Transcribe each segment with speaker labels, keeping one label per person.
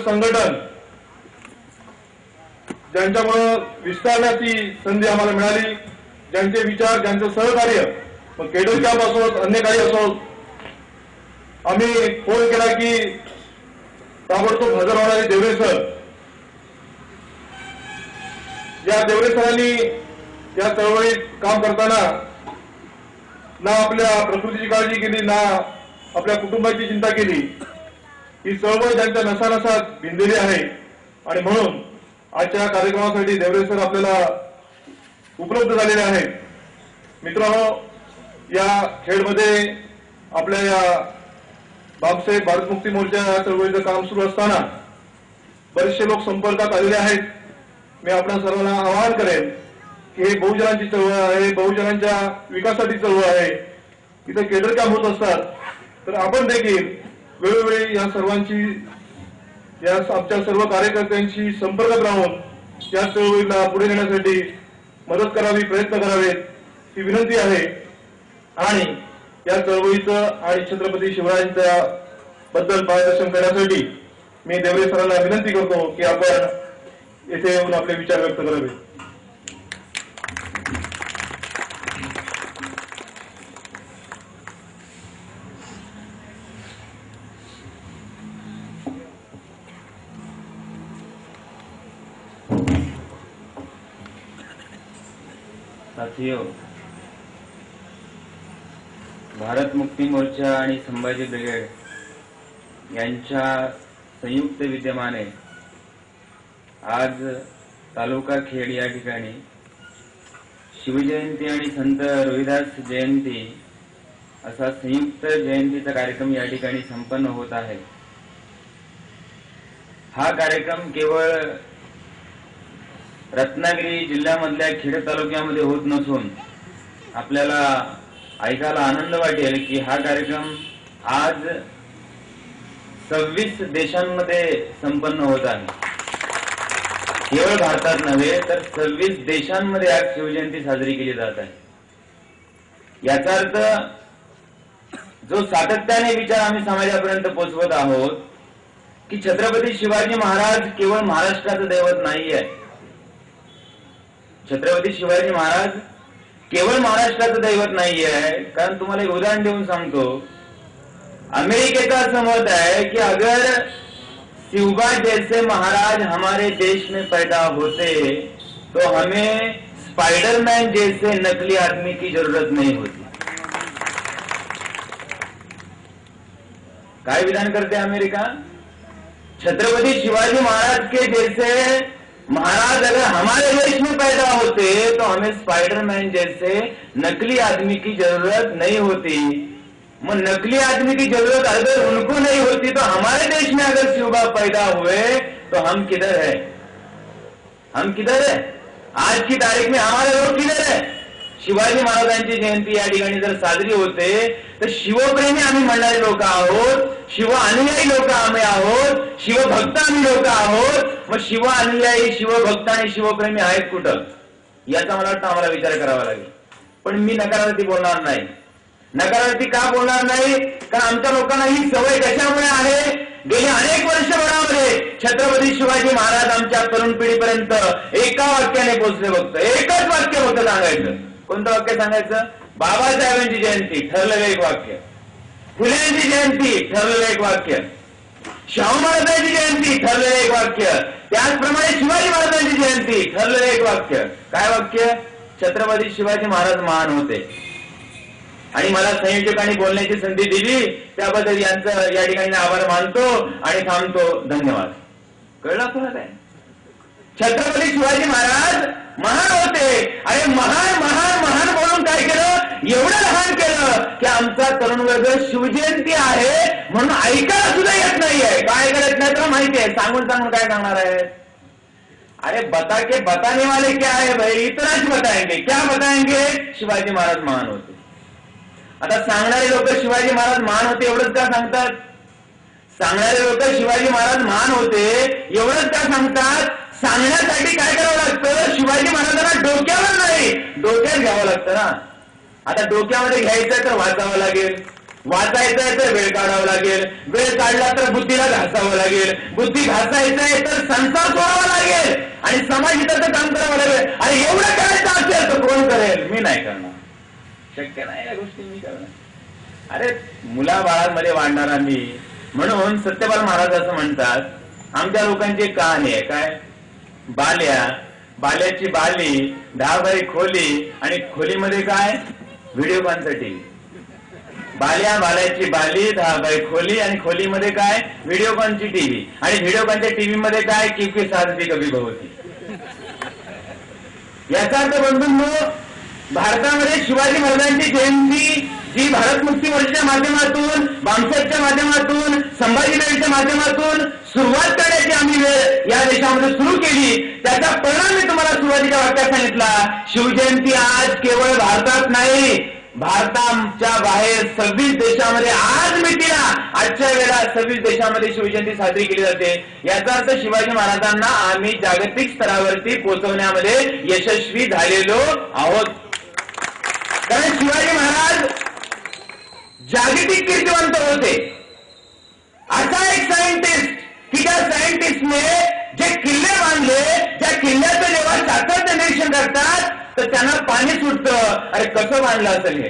Speaker 1: संघटन ज्यांच्यामुळे विस्तारण्याची संधी आम्हाला मिळाली, ज्यांचे विचार, ज्यांचं सहकार्य, मग केडर कॅम्प असो, अन्य काही असो, आम्ही फोन केला की ताबडतोब हजर होणारे देवरे सर. या देवरे सरांनी या चळवळीत काम करताना ना आपल्या प्रकृतीची काळजी केली, ना आपल्या कुटुंबाची चिंता केली. ही चळवळ त्यांच्या नसानसात भिनलेली आहे आणि म्हणून आजच्या कार्यक्रमासाठी देवरे सर आपल्याला उपलब्ध झालेले आहेत. मित्रांनो, या खेडमध्ये आपल्या या बाबासाहेब भारत मुक्ती मोर्चा या चळवळीचं काम सुरू असताना बरेचसे लोक संपर्कात आलेले आहेत. मी आपल्या सर्वांना आवाहन करेन की हे बहुजनांची चळवळ आहे, बहुजनांच्या विकासाची चळवळ आहे. इथे केडर कॅम्प होत असतात, तर आपण देखील वेळोवेळी या सर्वांची, या आमच्या सर्व कार्यकर्त्यांशी संपर्कात राहून या चळवळीला पुढे नेण्यासाठी मदत करावी, प्रयत्न करावेत ही विनंती आहे. आणि या चळवळीचं आणि छत्रपती शिवरायांच्या बद्दल मार्गदर्शन करण्यासाठी मी देवरे सरांना विनंती करतो की आपण येथे येऊन आपले विचार व्यक्त करावे.
Speaker 2: साथियों, भारत मुक्ती मोर्चा आणि संभाजी ब्रिगेड यांच्या संयुक्त विद्यमाने आज तालुका खेड या ठिकाणी शिवजयंती आणि संत रोहिदास जयंती असा संयुक्त जयंतीचा कार्यक्रम या ठिकाणी संपन्न होत आहे. हा कार्यक्रम केवळ रत्नागिरी जिल्ह्यामधल्या खेड तालुक्यामध्ये होत नसून आपल्याला ऐकायला आनंद वाटेल की हा कार्यक्रम आज 26 देशांमध्ये संपन्न होत आहे. केवळ भारतात नव्हे तर 26 देशांमध्ये आज शिवजयंती साजरी केली जात आहे. याचा अर्थ जो सातत्याने विचार आम्ही समाजापर्यंत पोहोचवत आहोत की छत्रपती शिवाजी महाराज केवळ महाराष्ट्राचं दैवत नाही आहे. छत्रपती शिवाजी महाराज केवळ महाराष्ट्राचं दैवत नाही आहे. कारण तुम्हाला एक उदाहरण देऊन सांगतो, अमेरिकेचं असं मत है कि अगर शिवबा जैसे महाराज हमारे देश में पैदा होते तो हमें स्पाइडरमैन जैसे नकली आदमी की जरूरत नहीं होती. काय विधान करते अमेरिका? छत्रपति शिवाजी महाराज के जैसे महाराज अगर हमारे देश में पैदा होते तो हमें स्पाइडरमैन जैसे नकली आदमी की जरूरत नहीं होती. मग नकली आदमी की जरूरत अगर उनको नहीं होती तो हमारे देश में अगर शिवबा पैदा हुए तो हम किधर है? हम किधर है? आज की तारीख में हमारे लोग किधर है? शिवाजी महाराजांची जयंती या ठिकाणी जर साजरी होते तर शिवप्रेमी आम्ही म्हणणारे लोक आहोत, शिव अनुयायी लोक आम्ही आहोत, शिवभक्त आम्ही लोक आहोत. मग शिव अनुयायी, शिवभक्त आणि शिवप्रेमी आहेत कुठं? याचा मला वाटतं आम्हाला विचार करावा लागेल. पण मी नकारार्थी बोलणार नाही. नकारार्थी का बोलणार नाही? कारण आमच्या लोकांना ही सवय कशामुळे आहे? गेली अनेक वर्षभरामध्ये छत्रपती शिवाजी महाराज आमच्या तरुण पिढीपर्यंत एका वाक्याने पोहोचले. फक्त एकच वाक्य फक्त सांगायचं. कोणतं वाक्य सांगायचं? बाबासाहेबांची जयंती, ठरलेलं एक वाक्य. फुलेंची जयंती, ठरलेलं एक वाक्य. शाहू महाराजांची जयंती, ठरलेलं एक वाक्य. त्याचप्रमाणे शिवाजी महाराजांची जयंती, ठरलेलं एक वाक्य. काय वाक्य? छत्रपती शिवाजी महाराज महान होते. आणि मला संयोजकांनी बोलण्याची संधी दिली त्याबद्दल यांचं या ठिकाणी आभार मानतो आणि थांबतो. धन्यवाद. कळलं आपल्याला? छत्रपती शिवाजी महाराज महान होते आणि महान महान महान बोलून काय केलं? एवढं लहान केलं की आमचा तरुण वर्ग शिवजयंती आहे म्हणून ऐकायला सुद्धा येत नाहीये. काय करत नाही तर माहिती आहे, सांगून सांगून काय सांगणार आहे? अरे बता के बताने वाले क्या है भाई? इतना ही बताएंगे. क्या बताएंगे? शिवाजी महाराज महान होते. आता सांगणारे लोक शिवाजी महाराज महान होते एवढंच का सांगतात? सांगणारे लोक शिवाजी महाराज महान होते एवढंच का सांगतात? सांगण्यासाठी काय करावं लागतं? शिवाजी महाराजांना डोक्यावर नाही, डोक्यात घ्यावं लागतं ना. आता डोक्यामध्ये घ्यायचं तर वाचावं लागेल, वाचायचंय तर वेळ काढावा लागेल, वेळ काढला तर बुद्धीला घासावं लागेल, बुद्धी घासायचंय तर संसार सोडावा लागेल आणि समाजहिताचं काम करावं लागेल. आणि एवढं करायचं असेल तर कोण करेल? मी नाही करणार, शक्य नाही या गोष्टी मी करणार. अरे मुलाबाळांमध्ये वाढणारा मी. म्हणून सत्यपाल महाराज असं म्हणतात, आमच्या लोकांची एक कहाणी आहे, काय? बाल्याची बाली, 10 बाय खोली आणि खोलीमध्ये काय? व्हिडिओकॉनचा टीव्ही. बाल्याची बाली, 10 बाय खोली आणि खोलीमध्ये काय? व्हिडिओकॉनची टीव्ही. आणि व्हिडिओकॉनच्या टीव्ही मध्ये काय? की साधती कभी भवती. याचा अर्थ बंधूंनो, भारतामध्ये शिवाजी महाराजांची जयंती जी भारत मुक्ती मोर्चाच्या माध्यमातून, बामसेटच्या माध्यमातून, संभाजीनगरच्या माध्यमातून सुरुवात करण्याची आम्ही वेळ या देशामध्ये सुरू केली, त्याचा परिणाम मी तुम्हाला सुरुवातीच्या वाक्यात सांगितला. शिवजयंती आज केवळ भारतात नाही, भारताच्या बाहेर 26 देशामध्ये आज मितीला आजच्या वेळेला 26 देशामध्ये शिवजयंती साजरी केली जाते. याचा अर्थ शिवाजी महाराजांना आम्ही जागतिक स्तरावरती पोहोचवण्यामध्ये यशस्वी झालेलो आहोत. कारण शिवाजी महाराज जागतिक कीर्तिवंत होते. असा एक सायंटिस्ट की ज्या सायंटिस्टने जे किल्ले बांधले, त्या किल्ल्याचं जेव्हा शास्त्रज्ञ निरीक्षण करतात तर त्यांना पाणी सुटतं. अरे कसं बांधलं असेल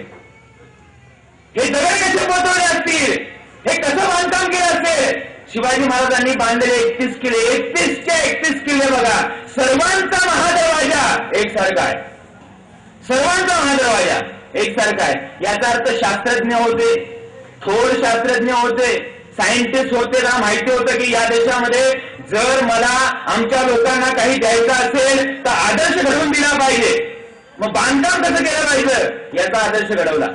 Speaker 2: हे दगड कसे पोहोचवले असतील, हे कसं बांधकाम केलं असेल? शिवाजी महाराजांनी बांधलेले 31 किल्ले, 31 किल्ले बघा. सर्वांचा महादरवाजा एकसारखा आहे, सर्वांचा महादरवाजा एकसारखा आहे. याचा अर्थ शास्त्रज्ञ होते, थोर शास्त्रज्ञ होते, सायंटिस्ट होते. त्यांना माहिती होतं की या देशामध्ये जर मला आमच्या लोकांना काही द्यायचं असेल तर आदर्श घडवून दिला पाहिजे. मग बांधकाम कसं केलं पाहिजे याचा आदर्श घडवला.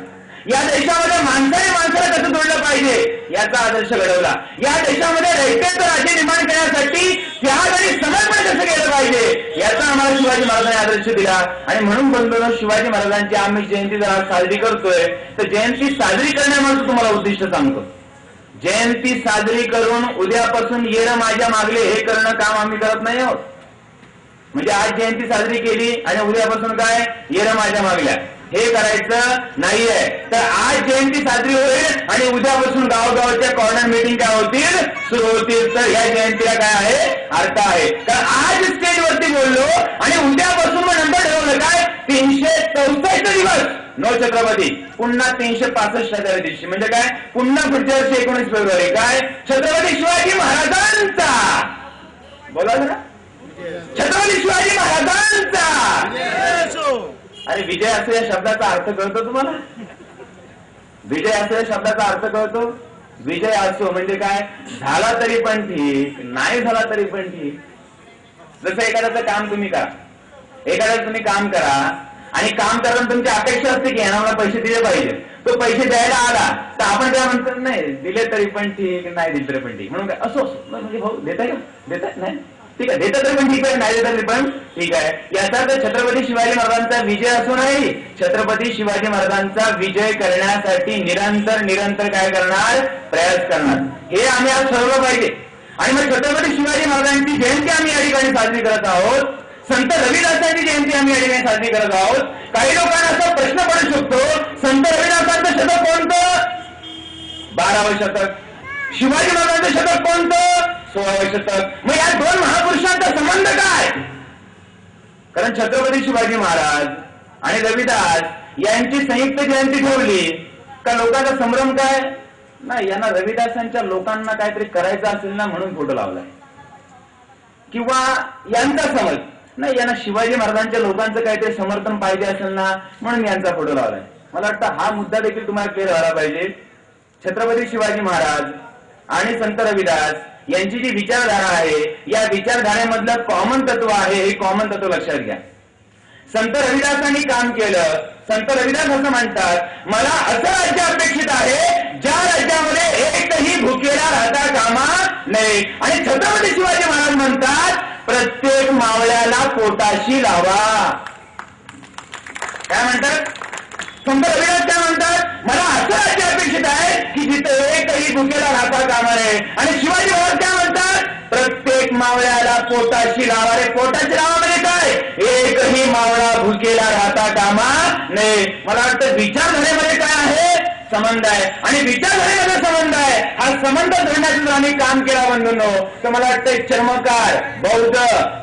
Speaker 2: या देशामध्ये माणसाने माणसाला कसं जोडलं पाहिजे याचा आदर्श घडवला. या देशामध्ये रयतेचं राज्य निर्माण करण्यासाठी त्याग आणि समर्पण कसं केलं पाहिजे याचा आम्हाला शिवाजी महाराजांनी आदर्श दिला. आणि म्हणून बंधूंनो, शिवाजी महाराजांची आम्ही जयंती जर आज साजरी करतोय तर जयंती साजरी करण्यामागचं तुम्हाला उद्दिष्ट सांगतो. जयंती साजरी करून उद्यापासून येणं माझ्या मागले हे करणं काम आम्ही करत नाही आहोत. म्हणजे आज जयंती साजरी केली आणि उद्यापासून काय? येणं माझ्या मागल्या, हे करायचं नाहीये. तर आज जयंती साजरी होईल आणि उद्यापासून गावगावच्या कॉर्नर मीटिंग काय होतील? सुरू होतील. तर या जयंतीला काय आहे? अर्थ आहे. तर आज स्टेजवरती बोललो आणि उद्यापासून मग नंबर ठरवलं काय? 364 दिवस नो छत्रपती, पुन्हा 365व्या दिवशी. म्हणजे काय? पुन्हा पुढच्या वर्षी 19 फेब्रुवारी काय? छत्रपती शिवाजी महाराजांचा. बोला ना, छत्रपती शिवाजी महाराजांचा. अरे विजय असं या शब्दाचा अर्थ कळतो तुम्हाला? विजय असं या शब्दाचा अर्थ कळतो? विजय असो म्हणजे काय? झाला तरी पण ठीक, नाही झाला तरी पण ठीक. जसं एखाद्याचं काम तुम्ही करा, एखाद्याचं तुम्ही काम करा आणि काम करताना तुमची अपेक्षा असते की यांना मला पैसे दिले पाहिजे. तो पैसे द्यायला आला तर आपण काय म्हणतो? नाही दिले तरी पण ठीक, नाही दिले तरी पण ठीक. म्हणून काय असो म्हणजे भाऊ देताय का? देताय? नाही ठीक आहे, देता तरी पण ठीक आहे, नाही देता तरी पण ठीक आहे. याचा अर्थ छत्रपती शिवाजी महाराजांचा विजय असो नाही, छत्रपती शिवाजी महाराजांचा विजय करण्यासाठी निरंतर काय करणार? प्रयास करणार. हे आम्ही आज ठरवलं पाहिजे. आणि मग छत्रपती शिवाजी महाराजांची जयंती आम्ही या ठिकाणी साजरी करत आहोत. संत रविदासांची जयंती आम्ही या ठिकाणी साजरी करत आहोत. काही लोकांना असा प्रश्न पडू शकतो, संत रविदासांचं शतक कोणतं? 12वं शतक. शिवाजी महाराजांचं शतक कोणतं? 16वं शतक. मग या दोन महापुरुषांचा संबंध काय? कारण छत्रपती शिवाजी महाराज आणि रविदास यांची संयुक्त जयंती ठेवली का लोकांचा संभ्रम काय? नाही, यांना रविदासांच्या लोकांना काहीतरी करायचं असेल ना म्हणून फोटो लावलाय. किंवा यांचा समज नाही, यांना शिवाजी महाराजांच्या लोकांचं काहीतरी समर्थन पाहिजे असेल ना म्हणून यांचा फोटो लावलाय. मला वाटतं हा मुद्दा देखील तुम्हाला क्लिअर व्हायला पाहिजे. छत्रपती शिवाजी महाराज आणि संत रविदास यांची जी विचारधारा आहे, या विचारधारेमधलं कॉमन तत्व आहे, हे कॉमन तत्व लक्षात घ्या. संत रविदासांनी काम केलं. संत रविदास असं म्हणतात, मला असं राज्य अपेक्षित आहे ज्या राज्यामध्ये एकही भुकेला राहता कामा नये. आणि छत्रपती शिवाजी महाराज म्हणतात, प्रत्येक मावळ्याला पोटाशी लावा. काय म्हणतात संत रविदास? काय म्हणतात? मला असं राज्य अपेक्षित आहे की जिथे एकही भुकेला राहता कामा नये. आणि शिवाजी महाराज काय म्हणतात? प्रत्येक मावळ्याला पोटाशी लावा. रे पोटाशी लावा म्हणजे काय? एकही मावळा भुकेला राहता कामा नये. मला वाटतं विचारधारेमध्ये काय आहे? संबंध आहे आणि विचारधारेमध्ये संबंध आहे. हा संबंध धरण्याचं जर आम्ही काम केला बंधूंनो, तर मला वाटतंय चर्मकार, बौद्ध,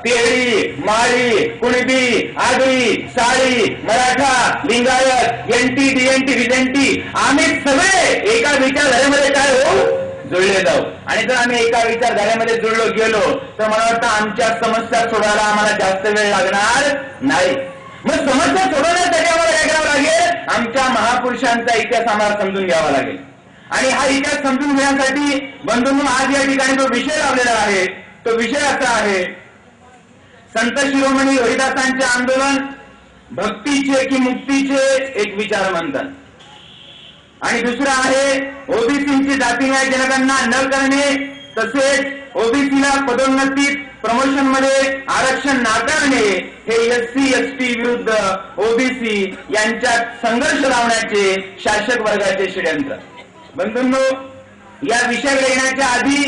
Speaker 2: तेली, माळी, कुणबी, आगरी, साळी, मराठा, लिंगायत, एनटी, डीएनटी, विजेंटी आम्ही सगळे एका विचारधारेमध्ये काय होऊ जुळले जाऊ. आणि जर आम्ही एका विचारधारेमध्ये जुळलो गेलो तर मला वाटतं आमच्या समस्या सोडवायला आम्हाला जास्त वेळ लागणार नाही. मग समस्या सोडवण्यासाठी आम्हाला काय करावं लागेल? आमच्या महापुरुषांचा इतिहास आम्हाला समजून घ्यावा लागेल. आणि हा इतिहास समजून घेण्यासाठी बंधूंनो आज या ठिकाणी जो विषय लावलेला आहे तो विषय असा आहे, संत शिरोमणी हरिदासांचे आंदोलन भक्तीचे की मुक्तीचे एक विचार मंथन. आणि दुसरं आहे ओबीसीची जातीन्याय जनगणना न करणे, तसेच ओबीसीला पदोन्नतीत प्रमोशन मध्ये आरक्षण नाकारणे हे एससी एसटी विरुद्ध ओबीसी यांच्यात संघर्ष लावण्याचे शासक वर्गाचे षडयंत्र. बंधूंनो, या विषयाकडे येण्याच्या आधी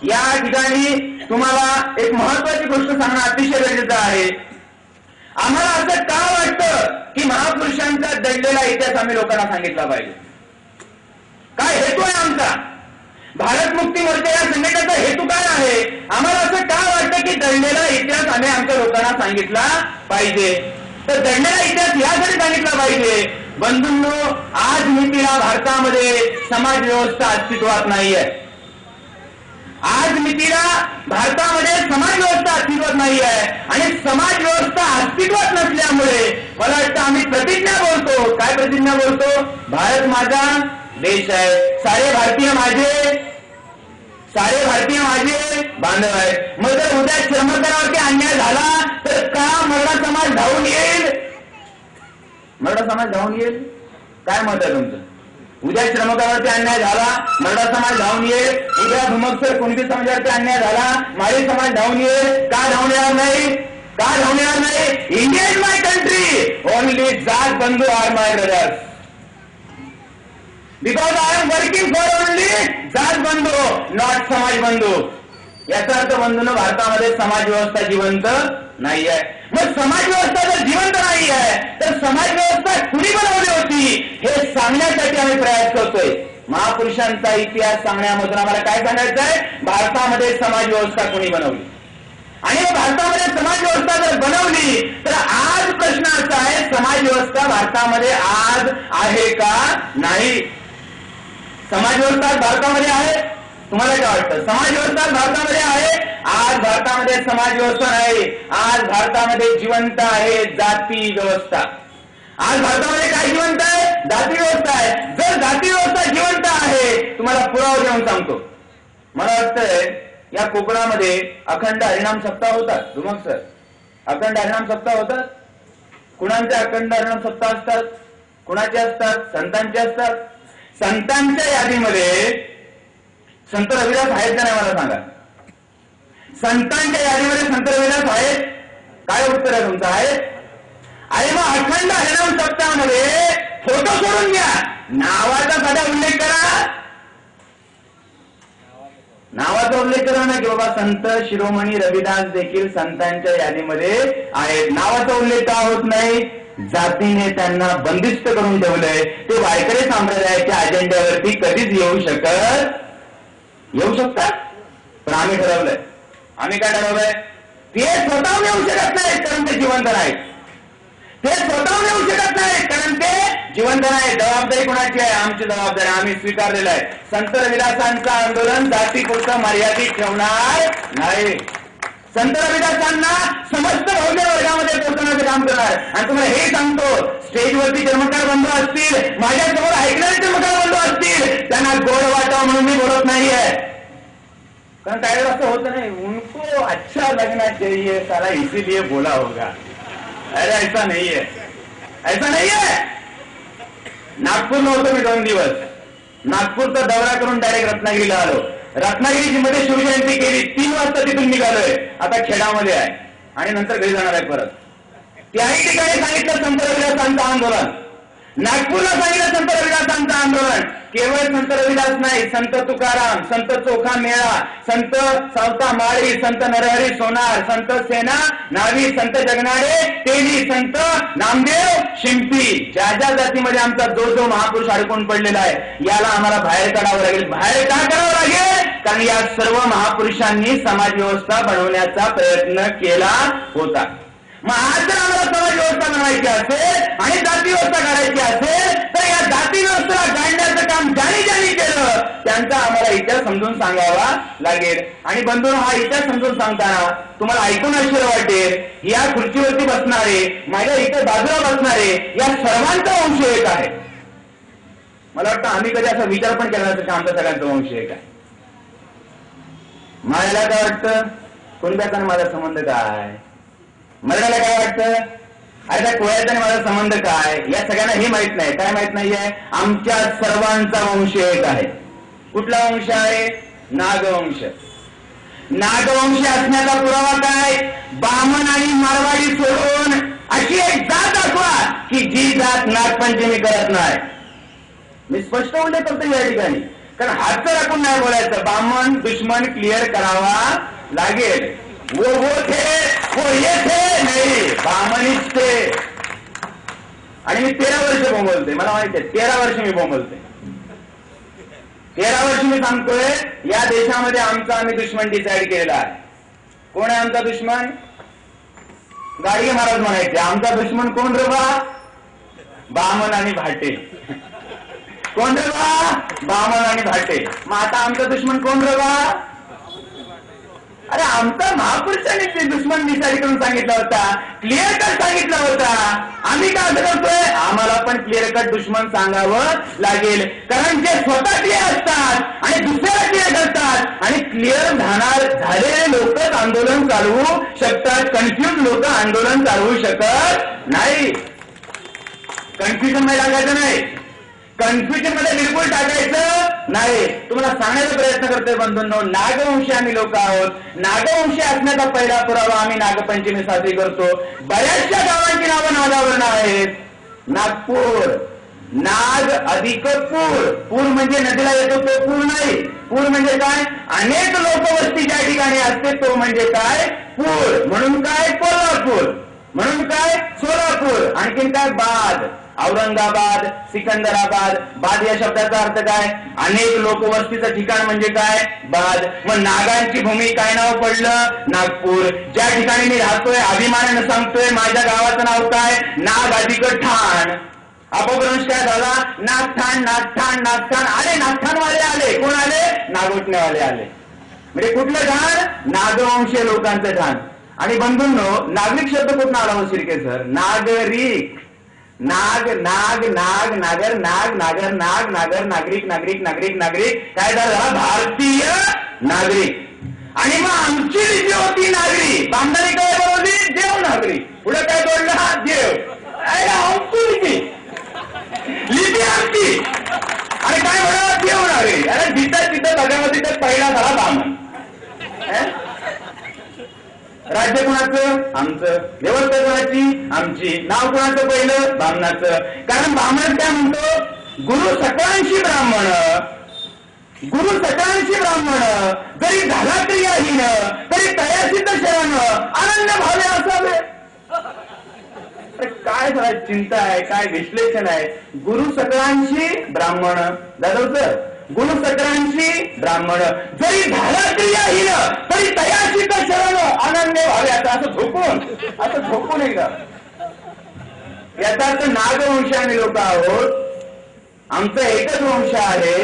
Speaker 2: या ठिकाणी तुम्हाला एक महत्वाची गोष्ट सांगणं अतिशय गरजेचं आहे. आम्हाला असं का वाटतं की महापुरुषांचा दडलेला इतिहास आम्ही लोकांना सांगितला पाहिजे? काय हेतू आहे आमचा? भारत मुक्ती मोर्चा या संघटनेचा हेतू काय आहे? आम्हाला असं का वाटतं की दडलेला इतिहास आम्ही आमच्या लोकांना सांगितला पाहिजे? तर दडलेला इतिहास यासाठी सांगितला पाहिजे बंधूंनो, आज मितीला भारतामध्ये समाज व्यवस्था अस्तित्वात नाहीये. आज मितीला भारतामध्ये समाज व्यवस्था अस्तित्वात नाही आहे. आणि समाज व्यवस्था अस्तित्वात नसल्यामुळे मला वाटतं आम्ही प्रतिज्ञा बोलतो. काय प्रतिज्ञा बोलतो? भारत माझा देश आहे, सारे भारतीय माझे बांधव आहेत. मग जर उद्या चर्मकारावरती अन्याय झाला तर का मराठा समाज धावून येईल? मराठा समाज धावून येईल? काय मत आहे तुमचं? उद्या श्रमकारावरती अन्याय झाला मराठा समाज धावून येईल. उद्या भूमकसर कुणबी समाजावरती अन्याय झाला माळी समाज धावून येईल. का धावून येणार नाही? का धावून येणार नाही? India is my country, only जात बंधू are my brothers, because I am working for only जात बंधू, नॉट समाज बंधू. याचा अर्थ बंधूंनो, भारतामध्ये समाज व्यवस्था जिवंत नाही आहे. मग समाज व्यवस्था जर जिवंत नाही आहे तर समाज व्यवस्था कुणी बनवली होती हे सांगण्यासाठी आम्ही प्रयास करतोय. महापुरुषांचा इतिहास सांगण्यामधून आम्हाला काय सांगायचं आहे? भारतामध्ये समाज व्यवस्था कुणी बनवली. आणि भारतामध्ये समाज व्यवस्था जर बनवली तर आज प्रश्न असा आहे, समाज व्यवस्था भारतामध्ये आज आहे का नाही? समाज व्यवस्था भारतामध्ये आहे? तुम्हाला काय वाटतं? समाज व्यवस्था भारतामध्ये आहे? आज भारतामध्ये समाज व्यवस्था नाही. आज भारतामध्ये जिवंत आहे जाती व्यवस्था. आज भारतामध्ये काय जिवंत आहे? जाती व्यवस्था आहे. जर जाती व्यवस्था जिवंत आहे, तुम्हाला पुरावा देऊन सांगतो. मला वाटतंय या कोकणामध्ये अखंड हरिनाम सप्ताह होतात. धुमक सर, अखंड हरिनाम सप्ताह होतात. कुणाचे अखंड हरिनाम सप्ताह असतात? कुणाचे असतात? संतांचे असतात. संतांच्या यादीमध्ये संत रविदास आहेत का नाही मला सांगा? संतांच्या यादीमध्ये संत रविदास आहेत? काय उत्तर आहे तुमचं? आहे? अरे मग अखंड हरिनाम सप्ताहामध्ये फोटो सोडून घ्या, नावाचा साधा उल्लेख करा. नावाचा उल्लेख करा ना की बाबा संत शिरोमणी रविदास देखील संतांच्या यादीमध्ये आहेत. नावाचा उल्लेख का होत नाही? जातीने त्यांना बंदिस्त करून ठेवलंय. ते वारकरी संप्रदायाच्या अजेंड्यावरती कधीच येऊ शकतात. पण आम्ही ठरवलंय. आम्ही काय ठरवलंय? ते स्वतःहून येऊ शकत नाहीत कारण ते जिवंत नाहीत. ते स्वतःहून येऊ शकत नाहीत कारण ते जिवंत नाहीत. जबाबदारी कोणाची आहे? आमची जबाबदारी आम्ही स्वीकारलेलं आहे. संत रविदासांचं आंदोलन जातीपुरतं मर्यादित ठेवणार नाही. संत रविदासांना समस्त भव्य वर्गामध्ये पोहोचवण्याचं काम करणार. आणि तुम्हाला हे सांगतो, स्टेजवरती चर्मकार बंधू असतील, माझ्यासमोर ऐकणारे चर्मकार बंधू असतील, त्यांना गोड वाटावं म्हणून मी बोलत नाहीये. कारण काय असं होतं नाही, उनको अच्छा लगना चाहिए साला इसीलिए बोला होगा. अरे ऐसा नहीं है, ऐसा नहीं है. नागपूरला होतो मी 2 दिवस. नागपूरचा दौरा करून डायरेक्ट रत्नागिरीला आलो. रत्नागिरी मध्ये शिवजयंती केली. 3 वाजता तिथून निघालोय. आता खेडामध्ये आहे आणि नंतर घरी जाणार आहे परत. त्याही ठिकाणी सांगितलं संत रविदासांचं आंदोलन. नागपूरला सांगितलं संत रविदासांचं आंदोलन. केवळ संत रविदास नाही, संत तुकाराम, संत चोखा मेळा, संत सावता माळी, संत नरहरी सोनार, संत सेना नावी, संत जगनाडे, तेली, संत नामदेव, शिंपी, ज्या ज्या जातीमध्ये आमचा जो जो महापुरुष अडकून पडलेला आहे, याला आम्हाला बाहेर काढावं लागेल. बाहेर का करावं लागेल? कारण या सर्व महापुरुषांनी समाज व्यवस्था बनवण्याचा प्रयत्न केला होता. मग आज जर आम्हाला समाज व्यवस्था बनवायची असेल आणि जाती व्यवस्था काढायची असेल तर या जाती व्यवस्थेला काढण्याचं काम ज्यांनी ज्यांनी केलं त्यांचा आम्हाला इतिहास समजून सांगावा लागेल. आणि बंधूंनो, हा इतिहास समजून सांगताना तुम्हाला ऐकून आश्चर्य वाटेल, या खुर्चीवरती बसणारे, माझ्या इथे बाजूला बसणारे, या सर्वांचा वंश एक आहे. मला वाटतं आम्ही कधी असा विचार पण केला नसेल की आमचा सगळ्यांचा वंश एक आहे. मला काय वाटतं, कुणब्याचा माझा संबंध काय, मराठाला काय वाटतं, अरे त्या कोळ्याचा माझा संबंध काय, या सगळ्यांना हे माहित नाही. काय माहित नाहीये? आमच्या सर्वांचा वंश एक आहे. कुठला वंश आहे? नागवंश. नागवंश असण्याचा पुरावा काय? बामण आणि मारवाडी सोडून अशी एक जात दाखवा की जी जात नागपंचमी करत नाही. मी स्पष्ट उल्लेख करतो या ठिकाणी, कारण हातचं राखून नाही बोलायचं. बामण दुश्मन क्लिअर करावा लागेल. वो थे वो ये थे नाही, बामणीच ते. आणि मी 13 वर्ष बोंबलते, मला माहिती आहे 13 वर्ष मी बोंबलते. 13 वर्ष मी सांगतोय या देशामध्ये आमचा आम्ही दुश्मन डिसाईड केलेला आहे. कोण आहे आमचा दुश्मन? गाडगे महाराज म्हणायचे आमचा दुश्मन कोण रे बा? बामण आणि भाटे. कोण रे बा? बामण आणि भाटे. मग आता आमचा दुश्मन कोण रे बा? अरे आमचा महापुरुषांनी ते दुश्मन डिसाईड करून सांगितला होता, क्लिअर कट सांगितला होता. आम्ही काय करतोय? आम्हाला पण क्लिअर कट दुश्मन सांगावं लागेल. कारण जे स्वतः क्लिअर असतात आणि दुसऱ्याला क्लिअर करतात आणि क्लिअर झालेले लोकच आंदोलन चालवू शकतात. कन्फ्युज लोक आंदोलन चालवू शकत नाही. कन्फ्युजन मध्ये टाकायचं नाही, कन्फ्युजन मध्ये बिलकुल टाकायचं नाही. तुम्हाला सांगण्याचा प्रयत्न करतोय बंधूंनो, नागवंशी आम्ही लोक आहोत. नागवंशी असण्याचा पहिला पुरावा आम्ही नागपंचमी साजरी करतो. बऱ्याचशा गावांची नावं नागावरून आहेत. नागपूर, नाग अधिक पूर. पूर म्हणजे नदीला येतो तो पूर नाही. पूर म्हणजे काय? अनेक लोकवस्ती ज्या ठिकाणी असते तो म्हणजे काय? पूर. म्हणून काय? कोल्हापूर. म्हणून काय? सोलापूर. आणखीन काय? बाद, औरंगाबाद, सिकंदराबाद. बाद या शब्दाचा अर्थ काय? अनेक लोकवस्तीचं ठिकाण म्हणजे काय? बाद. मग नागांची भूमी काय नाव पडलं? नागपूर. ज्या ठिकाणी मी राहतोय अभिमानानं सांगतोय माझ्या गावाचं नाव काय? नाग अधिक ठाण. अपभ्रंश काय झाला? नागठाण, नागठाण, नागठाण. आले नागठाणवाले आले. कोण आले? नागोटणेवाले आले. म्हणजे कुठलं ठाण? नागवंशीय लोकांचं ठाण. आणि बंधूंनो, नागरिक शब्द कुठून आला हो शिर्के सर? नागरिक. नाग, नाग, नाग, नागर, नाग, नागर, नाग, नागर, नागरिक, नागरिक, नागरिक, नागरिक. काय झालं? भारतीय नागरिक. आणि मग आमची लिपी होती नागरी. बांधणी काय बनवली? देव नागरी. पुढे काय जोडलं? हा देव. आमची लिपी, लिपी आमची. आणि काय म्हणा? देव नागरी. अरे जिथं तिथं बघामध्ये तर पहिला झाला बामण. राज्य कोणाचं? आमचं. व्यवस्था कोणाची? आमची. नाव कोणाचं पहिलं? बामणाचं. कारण बामण काय म्हणतो? गुरु सकळांशी ब्राह्मण. गुरु सकळांशी ब्राह्मण जरी झाला क्रियाहीन तरी तयासिद्ध शरण अनन्य भावे असावे. काय झालं? चिंता आहे, काय विश्लेषण आहे? गुरु सकळांशी ब्राह्मण. जाधवचं गुरु सकळांशी ब्राह्मण जरी झाला क्रियाहीन तरी तयासिद्ध शरण अनन्य भावे. आता असं झोपून एकदा याचा अर्थ नागवंश आम्ही लोक आहोत. आमचा एकच वंश आहे,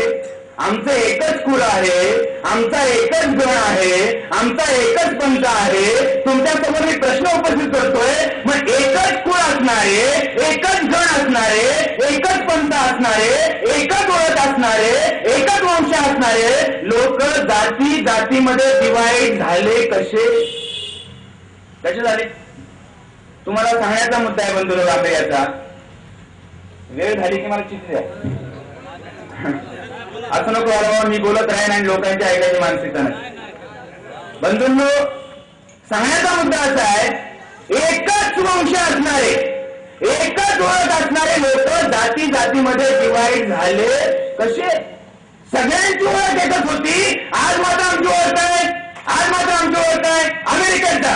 Speaker 2: आमचं एकच कुळ आहे, आमचा एकच गण आहे, आमचा एकच पंथ आहे. तुमच्यासमोर मी प्रश्न उपस्थित करतोय, मग एकच कुळ असणारे, एकच गण असणारे, एकच पंथ असणारे, एकच ओळख असणारे, एकच वंश असणारे लोक जाती जातीमध्ये डिवाइड झाले कसे? कसे झाले? तुम्हाला सांगण्याचा मुद्दा आहे बंधू आपल्या. याचा वेळ झाली की मला चित्र द्या. असं नको व्हायला मी बोलत राहीन आणि लोकांची ऐकायची मानसिकता नाही. बंधूंनो, सांगण्याचा मुद्दा असा आहे, एकच वंश असणारे, एकच ओळख असणारे लोक जाती जातीमध्ये डिवाइड झाले कसे? सगळ्यांची ओळख एकच होती. आज मात्र आमची ओळख आहे, आज मात्र आमची ओळख आहे अमेरिकनचा.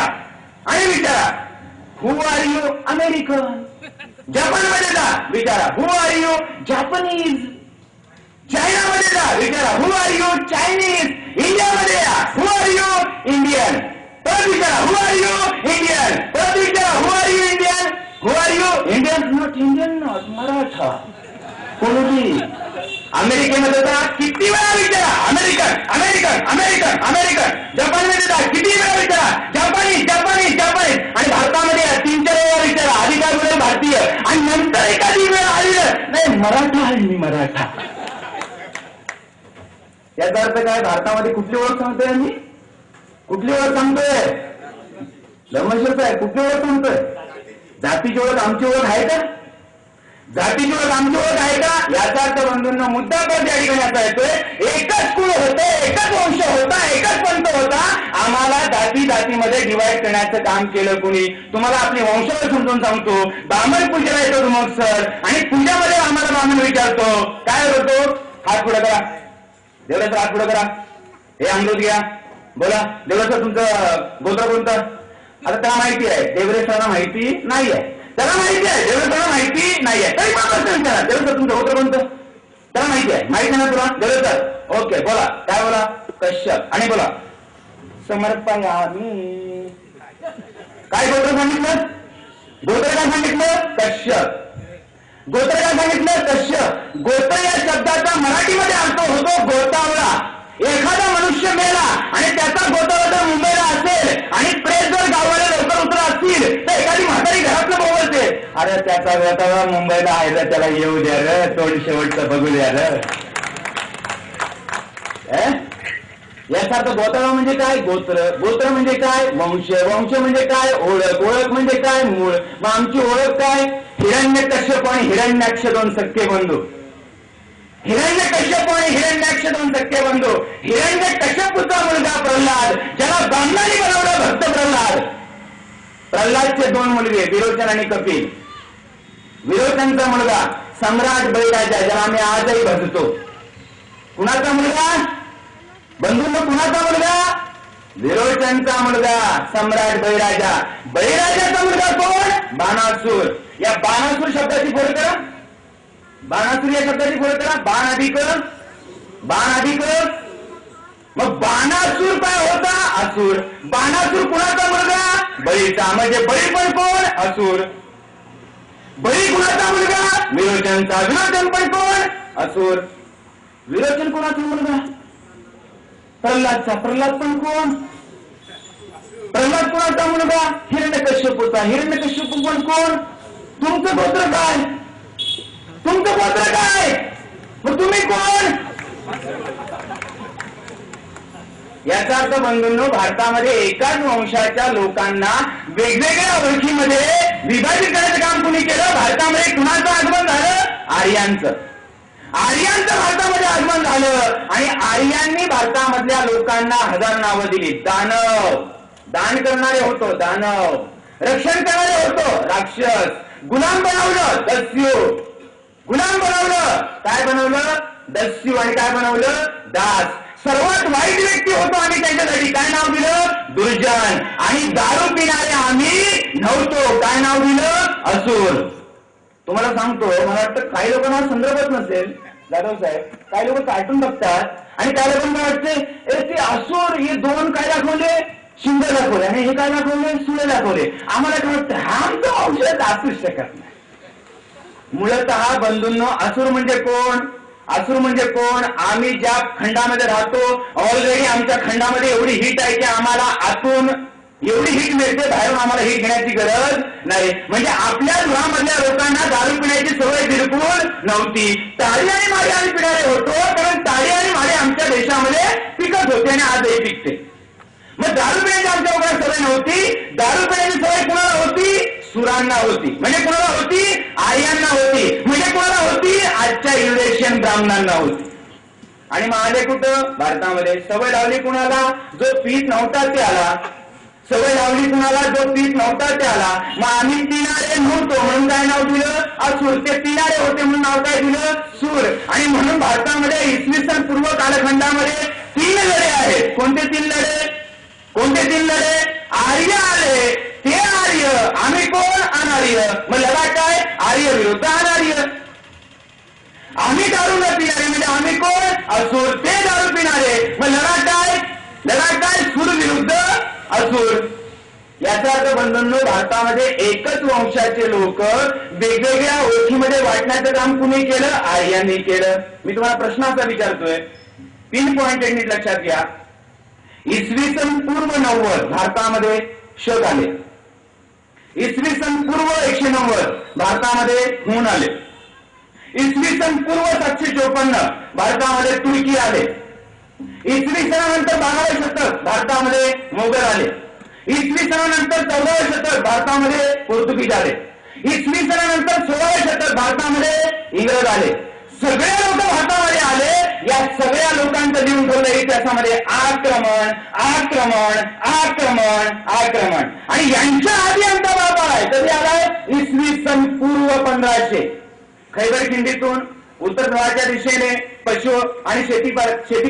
Speaker 2: आणि विचारा हु आर यू अमेरिकन. जपानमध्ये जा विचारा हु आर यू जॅपनीज. चायनामध्ये जा विचारा हु आर यू चायनीज. इंडियामध्ये या हु आर यू इंडियन. परत विचारा हु आर यू इंडियन. परत विचारा who are you Indian. Who are you Indian. Not Indian, not Maratha. कोणी अमेरिकेमध्ये जा किती वेळा विचारा अमेरिकन अमेरिकन अमेरिकन अमेरिकन. जपानमध्ये जा किती वेळा विचारा जपानी जपानी जपानी. आणि भारतामध्ये 3-4 वेळा विचारा आधी काय बोलेल भारतीय. आणि नंतर एखादी वेळ आलेलं नाही मराठा आहे मी मराठा. याचा अर्थ काय? भारतामध्ये कुठली ओळख सांगतोय आम्ही? कुठली ओळख सांगतोय? धर्मशेष आहे. कुठली ओळख सांगतोय? जातीची ओळख आमची ओळख आहे का? जातीची ओळख आमची ओळख आहे का? याचा अर्थ बंधूंना मुद्दा पण त्या ठिकाणी असा येतोय एकच कुळ होतं, एकच वंश होता, एकच पंथ होता. आम्हाला जाती जातीमध्ये डिवाइड करण्याचं काम केलं कोणी? तुम्हाला आपली वंशावळ समजून सांगतो. ब्राह्मण पूजेला येतो मग सर आणि पूजामध्ये आम्हाला ब्राह्मण विचारतो काय होतो? हात पुढे करा. देवराज हात पुढे करा. हे अमृत घ्या. बोला देवराज तुमचं गोत्र कोणतं? आता त्याला माहिती आहे, देवरेशांना माहिती नाही आहे. त्याला माहिती आहे देवरेशांना माहिती नाही आहे. तरी पण प्रश्न विचारा देवरेश तुमचं गोत्र कोणतं? त्याला माहिती आहे. माहिती आहे ना तुला देवरेश? ओके बोला काय बोला? कश्यप. आणि बोला समर्पयामी. काय गोत्र सांगितलं? गोत्र काय सांगितलं? कश्यप. गोत्र काय सांगितलं? कश्यप. गोत्र या शब्दाचा मराठीमध्ये अर्थ होतो गोतावळा. एखादा मनुष्य मेला आणि त्याचा गोतावळा जर मुंबईला असेल आणि प्रेस जर गावाला लवकर उतर असतील तर एखादी म्हातारी घरातलं बोलते अरे त्याचा गोतावळा मुंबईला आहे रे, त्याला येऊ द्या रे, तोंड शेवटचं बघू द्या रे. यासारखं गोतावळा म्हणजे काय? गोत्र. गोत्र म्हणजे काय? वंश. वंश म्हणजे काय? ओळख. ओळख म्हणजे काय? मूळ. मग आमची ओळख काय? हिरण्यकश्यप आणि हिरण्याक्ष 2 सख्खे बंधू. हिरण्यकश्यप आणि हिरण्याक्ष 2 सख्खे बंधू. हिरण्यकश्यपूचा मुलगा प्रल्हाद, ज्याला ब्राह्मणाने बनवलं भक्त प्रल्हाद. प्रल्हादचे 2 मुलगे विरोचन आणि कपिल. विरोचनचा मुलगा सम्राट बळीराजा, ज्याला आम्ही आजही भजतो. कुणाचा मुलगा? बंधूंना कुणाचा मुलगा? विरोचनचा मुलगा सम्राट बळीराजा. बळीराजाचा मुलगा कोण? बाणासूर. या बाणासूर शब्दाची फोड करा. बाणासूर या शब्दाची फोड करा. बाण अधिक बाण अधिक. मग बाणासूर काय होता? असुर. बाणासूर कुणाचा मुलगा? बळीचा. म्हणजे बळी पण कोण? असुर. बळी कुणाचा मुलगा? विरोचनचा. विरोचन पण कोण? असुर. विरोचन कुणाचा मुलगा? प्रल्हादचा. प्रल्हाद पण कोण? प्रल्हाद कुणाचा मुलगा? हिरण्यकश्यपूचा. हिरण्यकश्यप पण कोण? तुमचं गोत्र काय? तुमचं गोत्र काय? मग तुम्ही कोण? याचा अर्थ बंधूंनो भारतामध्ये एकाच वंशाच्या लोकांना वेगवेगळ्या ओळखीमध्ये विभाजित करण्याचं काम कुणी केलं? भारतामध्ये कुणाचं आगमन झालं? आर्यांचं. आर्यांचं भारतामध्ये आगमन झालं आणि आर्यांनी भारतामधल्या लोकांना 1000 नावं दिली. दानव. दान करणारे होतो दानव. रक्षण करणारे होतो राक्षस. गुलाम बनवलं दस्यू. गुलाम बनवलं काय बनवलं? दस्यू. आणि काय बनवलं? दास. सर्वात वाईट व्यक्ती होतो आम्ही त्यांच्यासाठी. काय नाव दिलं? दुर्जन. आणि दारू पिणारे आम्ही नव्हतो. काय नाव दिलं? असुर. तुम्हाला सांगतो मला वाटतं काही लोकांना संदर्भच नसेल जाधव साहेब. काही लोक कार्टून बघतात आणि काही लोकांना वाटते ते असुर हे 2 काय दाखवले? शिंग दाखवले आणि हे काय दाखवले? सुळे दाखवले. आम्हाला काय वाटतं हा आमचं औषध असूच शकत नाही. मूलतः बंधूंनो असुर म्हणजे कोण? असुर म्हणजे कोण? आम्ही ज्या खंडामध्ये राहतो ऑलरेडी आमच्या खंडामध्ये एवढी हीट आहे की आम्हाला आतून एवढी हीट मिळते, बाहेरून आम्हाला हीट घेण्याची गरज नाही. म्हणजे आपल्या घरामधल्या लोकांना दारू पिण्याची सवय बिलकुल नव्हती. ताडी आणि माडी आम्ही पिणारे होतो कारण ताडी आणि माडी आमच्या देशामध्ये पिकत होते आणि आजही पिकते. मग दारू पिण्याची आमच्या लोकांना सवय नव्हती. दारू पिण्याची सवय कुणाला होती? सुरांना होती. म्हणजे कुणाला होती? आर्यांना होती. म्हणजे कुणाला होती? आजच्या युरेशियन ब्राह्मणांना होती. आणि मग आले कुठं? भारतामध्ये. सवय लावली कुणाला? जो पीत नव्हता ते आला. सवय लावली कुणाला, जो पीत नव्हता त्याला. मग आम्ही तिनारे नव्हतो म्हणून काय नाव दिलं? असुर. ते तिनारे होते म्हणून नाव काय दिलं? सूर. आणि म्हणून भारतामध्ये इसवी सन पूर्व कालखंडामध्ये 3 लढे आहेत. कोणते 3 लढे? कोणते 3 लढे? आर्य आले, ते आर्य, आम्ही कोण? अनार्य. मग लढा काय? आर्य विरुद्ध अनार्य. आम्ही दारू न पिणारे म्हणजे आम्ही कोण? असुर. ते दारू पिणारे. मग लढा काय? लढा काय? सूर विरुद्ध असुर. याचा अर्थ बंधूंनो, भारतामध्ये एकच वंशाचे लोक वेगवेगळ्या ओळखीमध्ये वाटण्याचं काम कुणी केलं? आर्यांनी केलं. मी तुम्हाला प्रश्न असा विचारतोय, 3 पॉइंट नीट लक्षात घ्या. इसवी सन पूर्व 90 भारतामध्ये शक आले. इसवी सन पूर्व 190 भारतामध्ये खून आले. इसवी सन पूर्व 754 भारतामध्ये तुर्की आले. इसवी सनानंतर 12वे शतक भारतामध्ये मोगल आले. इसवी सनानंतर 14वे शतक भारतामध्ये पोर्तुगीज आले. इसवी सनानंतर 16वे शतक भारतामध्ये इंग्रज आले. सगळे लोक भारतामध्ये आले. या सगळ्या लोकांचं लिहून ठेवलंय त्याच्यामध्ये आक्रमण, आक्रमण, आक्रमण, आक्रमण. आणि यांच्या आधी आमचा बाबा आहे. कधी आलाय? इसवी सन पूर्व 1500 खैबर खिंडीतून उत्तर ध्रुवाच्या दिशेने पशु आणि शेती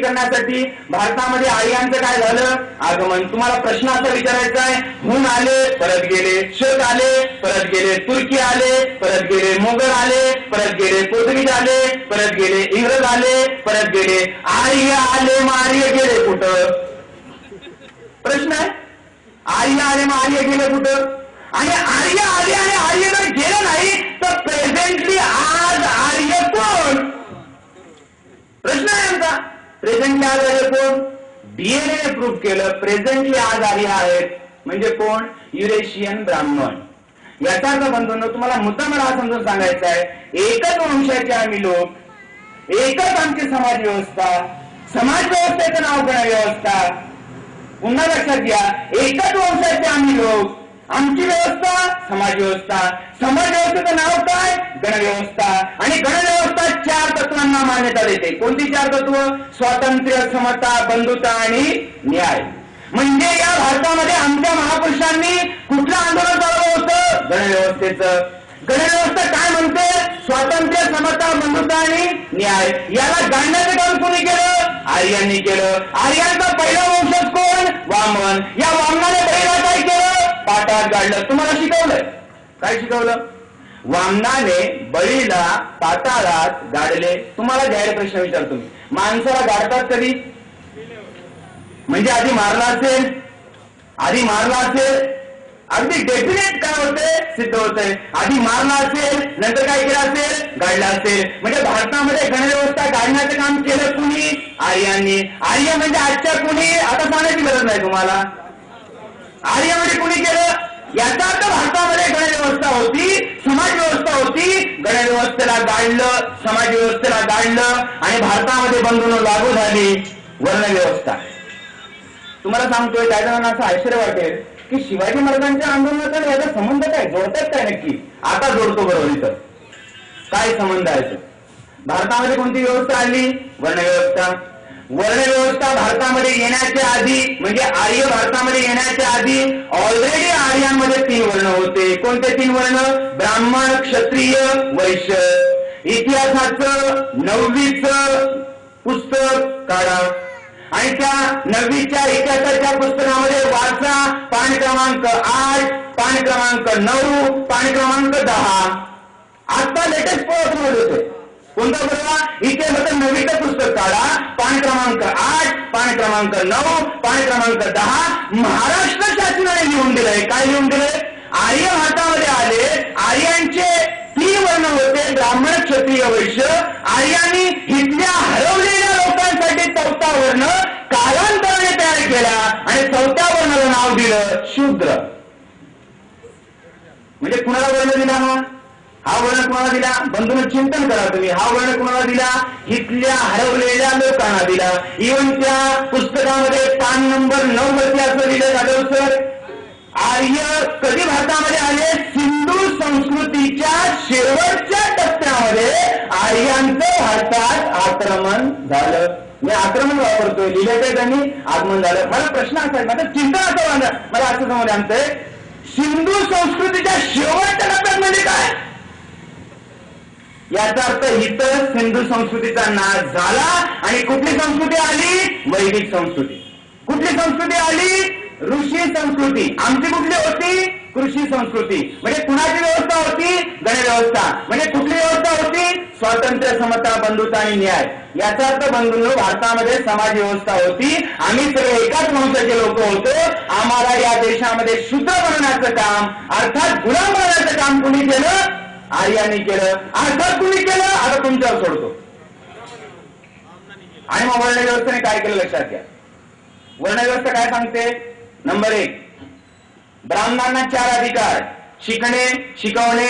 Speaker 2: करण्यासाठी भारतामध्ये आर्यांचं काय झालं? आगमन. तुम्हाला प्रश्न असा विचारायचा आहे, हुन आले परत गेले, शक आले परत गेले, तुर्की आले परत गेले, मोगल आले परत गेले, पोर्तुगीज आले परत गेले, इंग्रज आले परत गेले, आर्य आले मग आर्य गेले कुठं? प्रश्न आहे. आर्य आले मग आर्य गेले कुठं? आणि आर्य आले आणि आर्य जर गेलं नाही तर प्रेझेंटली आज आर्य कोण? प्रश्न आहे आमचा. प्रेझेंटली आज आर्य कोण? डीएनए प्रूव्ह केलं प्रेझेंटली आज आर्य आहेत. म्हणजे कोण? युरेशियन ब्राह्मण. याचा अर्थ बंधूंनो, तुम्हाला मुद्दा मला हा समजून सांगायचा आहे, एकच वंशाचे आम्ही लोक, एकच आमची समाज व्यवस्था. समाज व्यवस्थेचं नाव गणव्यवस्था. पुन्हा लक्षात घ्या, एकच वंशाचे आम्ही लोक, आमची व्यवस्था समाज व्यवस्था. समाज व्यवस्थेचं नाव काय? गणव्यवस्था. आणि गणव्यवस्था 4 तत्वांना मान्यता देते. कोणती 4 तत्व? स्वातंत्र्य, समता, बंधुता आणि न्याय. म्हणजे या भारतामध्ये आमच्या महापुरुषांनी कुठलं आंदोलन चालवलं होतं? गणव्यवस्थेचं. गणव्यवस्था काय म्हणते? स्वातंत्र्य, समता, बंधुता आणि न्याय. याला गाडण्याचं काम कोणी केलं? आर्यांनी केलं. आर्यांचा पहिला वंशज कोण? वामन. या वामनाने पहिला काय केलं? पाटात गाडलं. तुम्हाला शिकवलंय. काय शिकवलं? वामनाने बळीला पाताळात गाडले. तुम्हाला जाहीर प्रश्न विचारतो मी, माणसाला गाडतात कधी? म्हणजे आधी मारला असेल, आधी मारला असेल. अगदी डेफिनेट काय होते? सिद्ध होतंय. आधी मारला असेल, नंतर काय केलं असेल? गाडला असेल. म्हणजे भारतामध्ये गणव्यवस्था गाडण्याचं काम केलं कुणी? आर्यांनी. आर्य म्हणजे आजच्या कुणी? आता सांगायची गरज नाही तुम्हाला. आर्य म्हणजे कुणी केलं? याचा अर्थ भारतामध्ये गणव्यवस्था होती, समाज व्यवस्था होती. गणव्यवस्थेला गाडलं, समाज व्यवस्थेला गाडलं आणि भारतामध्ये बंधनं लागू झाली वर्णव्यवस्था. तुम्हाला सांगतोय, त्या जणांना असं आश्चर्य वाटेल की शिवाजी महाराजांच्या आंदोलनाचा याचा संबंध काय? जोडतात काय नक्की? आता जोडतो बरोबर. इथं काय संबंध आहे? भारतामध्ये कोणती व्यवस्था आली? वर्णव्यवस्था. वर्णव्यवस्था भारतामध्ये येण्याच्या आधी, म्हणजे आर्य भारतामध्ये येण्याच्या आधी ऑलरेडी आर्यांमध्ये 3 वर्ण होते. कोणते 3 वर्ण? ब्राह्मण, क्षत्रिय, वैश्य. इतिहासाचं 9वीचं पुस्तक काढा आणि त्या 9वीच्या इतिहासाच्या पुस्तकामध्ये वाचा पान क्रमांक 8, पान क्रमांक 9, पान क्रमांक 10. आता लेटेस्ट पोस्ट होते. कोणता बरोबर? इतिहासाचं 9वीचं पुस्तक काढा, पान क्रमांक 8, पान क्रमांक 9, पान क्रमांक 10. महाराष्ट्र शासनाने लिहून दिलंय. काय लिहून दिलंय? आर्य भारतामध्ये आले. आर्यांचे 3 वर्ण होते, ब्राह्मण, क्षत्रिय, वैश्य. आर्यांनी इथल्या हरवलेल्या लोकांसाठी 4था वर्ण कालांतराने तयार केला आणि 4थ्या वर्णाला नाव दिलं शूद्र. म्हणजे कुणाला वर्ण दिला? हा वर्ण कुणाला दिला? बंधूंनो चिंतन करा तुम्ही. हा वर्ण कुणाला दिला? इथल्या हरवलेल्या लोकांना दिला. इव्हन त्या पुस्तकामध्ये पान नंबर 9 वरती असं लिहिलं झालं, सर आर्य कधी भारतामध्ये आले? सिंधू संस्कृतीच्या शेवटच्या टप्प्यामध्ये आर्यांचं भारतात आक्रमण झालं. मी आक्रमण वापरतोय, लिहिल्याच्या त्यांनी आगमन झालं. मला प्रश्न असा आहे, माझं चिंतन असं मला असं समोर आणतंय, सिंधू संस्कृतीच्या शेवटच्या टप्प्यात म्हणजे काय? याचा अर्थ इथं सिंधू संस्कृतीचा नाश झाला आणि कुठली संस्कृती आली? वैदिक संस्कृती. कुठली संस्कृती आली? ऋषी संस्कृती. आमची कुठली होती? कृषी संस्कृती. म्हणजे कुणाची व्यवस्था होती? गणव्यवस्था. म्हणजे कुठली व्यवस्था होती? स्वातंत्र्य, समता, बंधुता आणि न्याय. याचा अर्थ बंधूंनो, भारतामध्ये समाज व्यवस्था होती. आम्ही सगळे एकाच वंशाचे लोक होतो. आम्हाला या देशामध्ये शूद्र बनवण्याचं काम, अर्थात गुलाम बनवण्याचं काम कुणी केलं? आर्यांनी केलं. अर्थात कुणी केलं? आता तुमच्यावर सोडतो. आणि मग वर्णव्यवस्थेने काय केलं लक्षात घ्या. वर्णव्यवस्था काय सांगते? नंबर 1, ब्राह्मणांना 4 अधिकार: शिकणे, शिकवणे,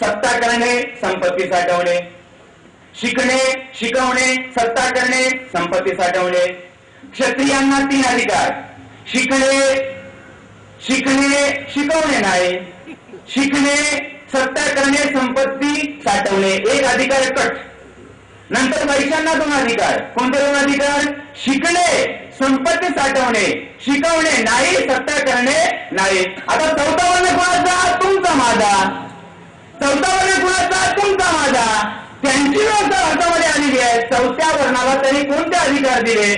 Speaker 2: सत्ता करणे, संपत्ती साठवणे. शिकणे, शिकवणे, सत्ता करणे, संपत्ती साठवणे. क्षत्रियांना 3 अधिकार: शिकणे, शिकणे, शिकवणे नाही, शिकणे, सत्ता करणे, संपत्ती साठवणे. 1 अधिकार कट. नंतर वैश्यांना 2 अधिकार. कोणते 2 अधिकार? शिकणे, संपत्ती साठवणे, शिकवणे नाही, सत्ता करणे नाही. आता 4था वर्ण कोणाचा? तुमचा माझा. 4था वर्ण कोणाचा? तुमचा माझा. त्यांची व्यवस्था भारतामध्ये आलेली आहे. 4थ्या वर्णाला त्यांनी कोणते अधिकार दिले?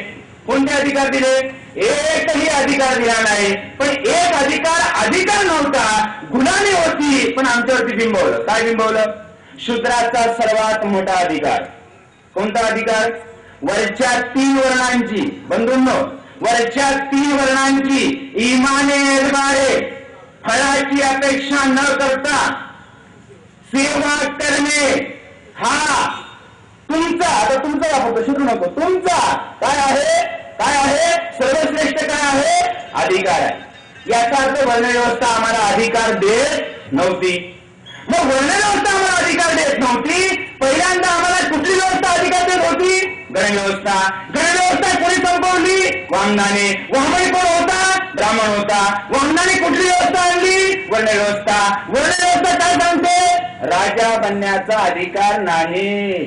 Speaker 2: कोणते अधिकार दिले? एकही अधिकार दिला नाही. पण 1 अधिकार नव्हता, गुलामी होती, पण आमच्यावरती बिंबवलं. काय बिंबवलं? शूद्राचा सर्वात मोठा अधिकार. कोणता अधिकार? वरच्या 3 वर्णांची, बंधूंनो, वरच्या 3 वर्णांची इमानेद्वारे फळाची अपेक्षा न करता सेवा करणे हा तुमचा, आता तुमचा वापरतो, शिकू नको, तुमचा काय आहे? काय आहे? सर्वश्रेष्ठ काय आहे? अधिकार आहे. याचा अर्थ वर्णव्यवस्था आम्हाला अधिकार देत नव्हती. मग वर्णव्यवस्था आम्हाला अधिकार देत नव्हती. पहिल्यांदा आम्हाला कुठली व्यवस्था अधिकार देत होती? गणव्यवस्था. गणव्यवस्था कोणी संपवली? वामनाने. वामन कोण होता? ब्राह्मण होता. वामनाने कुठली व्यवस्था आणली? वर्णव्यवस्था. वर्णव्यवस्था काय सांगते? राजा बनण्याचा अधिकार नाही.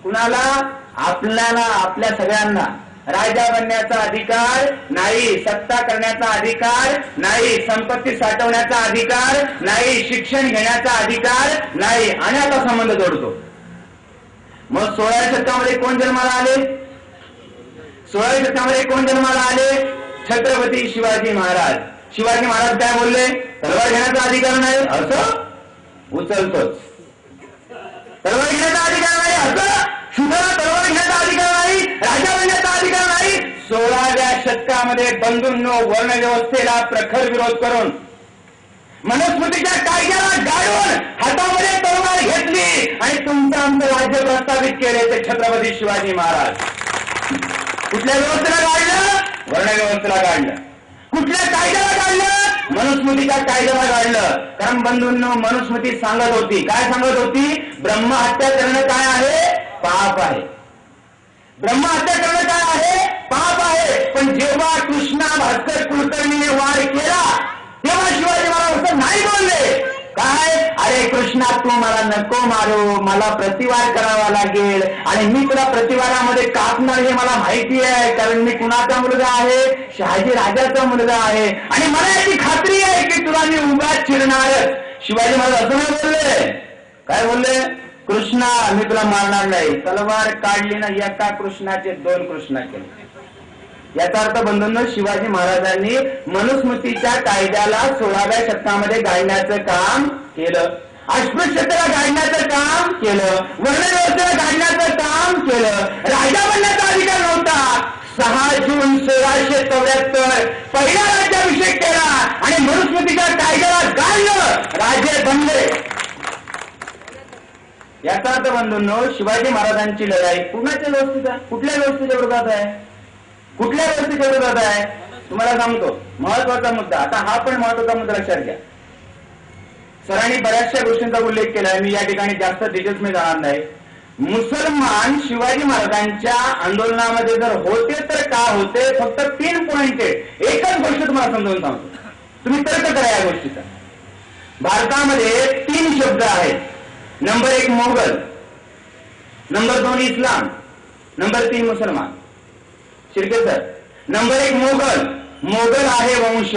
Speaker 2: कुणाला? आपल्याला, आपल्या सगळ्यांना. राजा बनण्याचा अधिकार नाही, सत्ता करण्याचा अधिकार नाही, संपत्ती साठवण्याचा अधिकार नाही, शिक्षण घेण्याचा अधिकार नाही. आणि आता संबंध जोडतो. मग 16व्या शतकामध्ये कोण जन्माला आले? 16व्या शतकामध्ये कोण जन्माला आले? छत्रपती शिवाजी महाराज. शिवाजी महाराज काय बोलले? तलवार घेण्याचा अधिकार नाही, असं उचलतोच. तलवार घेण्याचा अधिकार नाही, असं शूद्राला तलवार घेण्याचा अधिकार नाही, राजा बनण्याचा अधिकार नाही. 16व्या शतकामध्ये बंधूंनो, वर्णव्यवस्थेला प्रखर विरोध करून, मनुस्मृतीच्या कायद्याला गाडून हातामध्ये तलवार घेतली आणि तुमचं आमचं राज्य प्रस्तावित केले ते छत्रपती शिवाजी महाराज. कुठल्या व्यवस्थेला काढलं? वर्णव्यवस्थेला काढलं. कुठल्या कायद्याला काढलं? मनुस्मृतीच्या कायद्याला काढलं. कारण बंधूंनो, मनुस्मृती सांगत होती, काय सांगत होती? ब्रह्महत्या करणं काय आहे? पाप आहे. ब्रह्महत्या करणं काय आहे? पाप आहे. पण जेव्हा कृष्णा भास्कर कुलकर्णीने वार केला तेव्हा शिवाजी महाराज असं नाही बोलले. काय? अरे कृष्णा, तू मला नको मारू, मला प्रतिवार करावा लागेल आणि मी तुला प्रतिवारामध्ये कापणार हे मला माहिती आहे, कारण मी कुणाचा मुलगा आहे? शहाजी राजाचा मुलगा आहे आणि मला याची खात्री आहे की तुला मी उगाच चिरणारच. शिवाजी महाराज असं नाही बोलले. काय बोलले? कृष्णा, मी तुला मारणार नाही. तलवार काढली ना, एका कृष्णाचे 2 कृष्णा केले. याचा अर्थ बंधूंनो, शिवाजी महाराजांनी मनुस्मृतीच्या कायद्याला 16व्या शतकामध्ये गाडण्याचं काम केलं. अस्पृश्यतेला गाडण्याचं काम केलं. वर्णव्यवस्थेला गाडण्याचं काम केलं. राजा बनण्याचा अधिकार नव्हता. 6 जून 1674 पहिला राज्याभिषेक केला आणि मनुस्मृतीच्या कायद्याला गाडलं, राजे बनले. याचा अर्थ बंधूंनो, शिवाजी महाराजांची लढाई कुणाच्या व्यवस्थेचा, कुठल्या व्यवस्थेच्या विरोधात आहे? कुठल्या व्यवस्थेच्या विरोधात आहे? तुम्हाला सांगतो महत्वाचा मुद्दा. आता हा पण महत्वाचा मुद्दा लक्षात घ्या. सरांनी बऱ्याचशा गोष्टींचा उल्लेख केलाय, मी या ठिकाणी जास्त डिटेल्स मध्ये जाणार नाही. मुसलमान शिवाजी महाराजांच्या आंदोलनामध्ये जर होते तर का होते? फक्त 3 पॉइंट आहे. एकच गोष्ट तुम्हाला समजावून सांगतो, तुम्ही तर्क करा या गोष्टीचा. भारतामध्ये 3 शब्द आहेत. नंबर 1 मोगल, नंबर 2 इस्लाम, नंबर 3 मुसलमान. Shirke sir, number 1 Mughal. मोगल आहे वंश.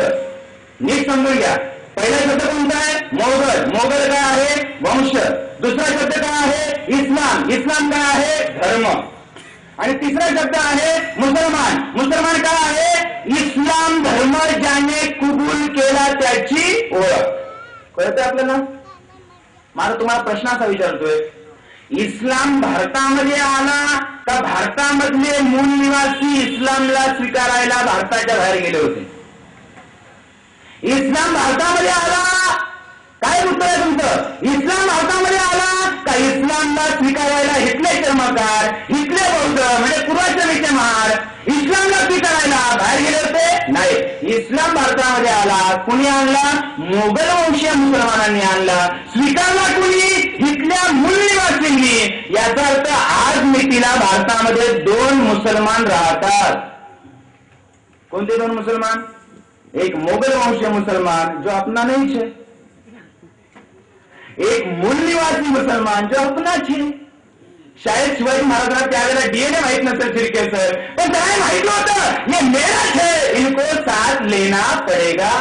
Speaker 2: नीट समजून घ्या. पहिला शब्द कोणता आहे? मोगल. मोगल काय आहे? वंश. दुसरा शब्द काय आहे? इस्लाम. इस्लाम काय आहे? धर्म. आणि तिसरा शब्द आहे मुसलमान. मुसलमान काय आहे? इस्लाम धर्म ज्याने कबूल केला त्याची ओळख. कळतंय आपल्याला? माझा तुम्हाला प्रश्न असा विचारतोय, इस्लाम भारतामध्ये आला का भारतामधले मूळ निवासी इस्लामला स्वीकारायला भारताच्या बाहेर गेले होते? इस्लाम भारतामध्ये आला, काय उत्तर आहे तुमचं? इस्लाम भारतामध्ये आला का इस्लामला स्वीकारायला हिटले चर्मकार, हिटले बौद्ध म्हणजे पूर्वाश्रमीचे महार इस्लामला स्वीकारायला बाहेर गेले होते? नाही. इस्लाम भारतामध्ये आला, कुणी आणला? मोगल वंशीय मुसलमानांनी आणला. स्वीकारला कुणी? इथल्या मूळ निवासींनी. याचा अर्थ आज मितीला भारतामध्ये 2 मुसलमान राहतात. कोणते 2 मुसलमान? एक मोगल वंशीय मुसलमान जो अपना नहीं है, एक मूल निवासी मुसलमान जो अपनाच है. शायद शिवाजी महाराजांना त्यावेळेला डीएनए माहित नसेल शिर्के सर, पण त्याला माहिती होतं ये मेरा है, इनको साथ लेना पडेगा.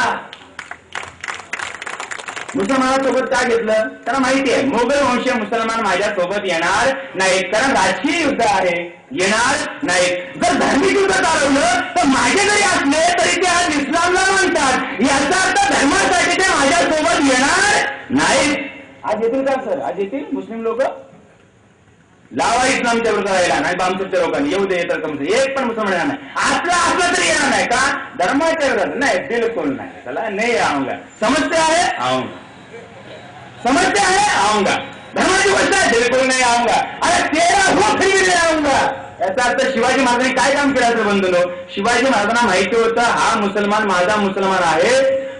Speaker 2: मुसलमानासोबत का घेतलं? त्यांना माहिती आहे मोगल वंशीय मुसलमान माझ्या सोबत येणार नाहीत, कारण राजकीय युद्ध आहे, येणार नाहीत. जर धार्मिक युद्ध चालवलं तर माझे जरी असले तरी ते आज इस्लामला मानतात. याचा अर्थ धर्मासाठी ते माझ्यासोबत येणार नाहीत. आज येतील का सर? आज येतील मुस्लिम लोक? लावा इस्लामच्या विरोधात राहिला नाही. बामसूरच्या लोकांनी येऊ दे तर कम एक पण मुसलमान येणार नाही. असला तरी येणार नाही का? धर्माच्या विरोधात नाही, बिलकुल नाही. चला नाही आऊंगा. समजते आहे? आऊंगा. समझते हैं? आऊंगा. धर्माची गोष्ट आहे, बिलकुल नाही आऊंगा. अरे तेरा हो फिर भी नाही आऊंगा. याचा अर्थ शिवाजी महाराजांनी काय काम केलं असेल बंधूंनो? शिवाजी महाराजांना माहिती होतं हा मुसलमान माझा मुसलमान आहे,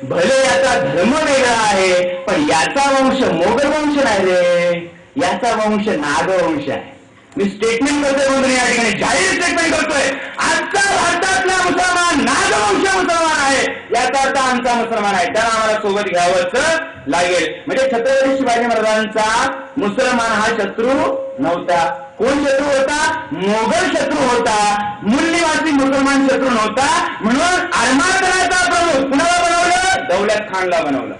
Speaker 2: भले याचा धर्म वेगळा आहे पण याचा वंश मोगल वंश नाही रे, याचा वंश नागवंश आहे. मी स्टेटमेंट करतोय बंधूंनो, या ठिकाणी जाहीर स्टेटमेंट करतोय, आजचा भारतातला मुसलमान नागवंश मुसलमान आहे. याचा अर्थ आमचा मुसलमान आहे, त्याला आम्हाला सोबत घ्यावंच लागेल. म्हणजे छत्रपती शिवाजी महाराजांचा मुसलमान हा शत्रू नव्हता. कोण शत्रू होता? मोगल शत्रू होता, मूळ निवासी मुसलमान शत्रू नव्हता. म्हणून आरमारचा प्रमुख कुणाला बनवलं? दौलत खानला बनवलं.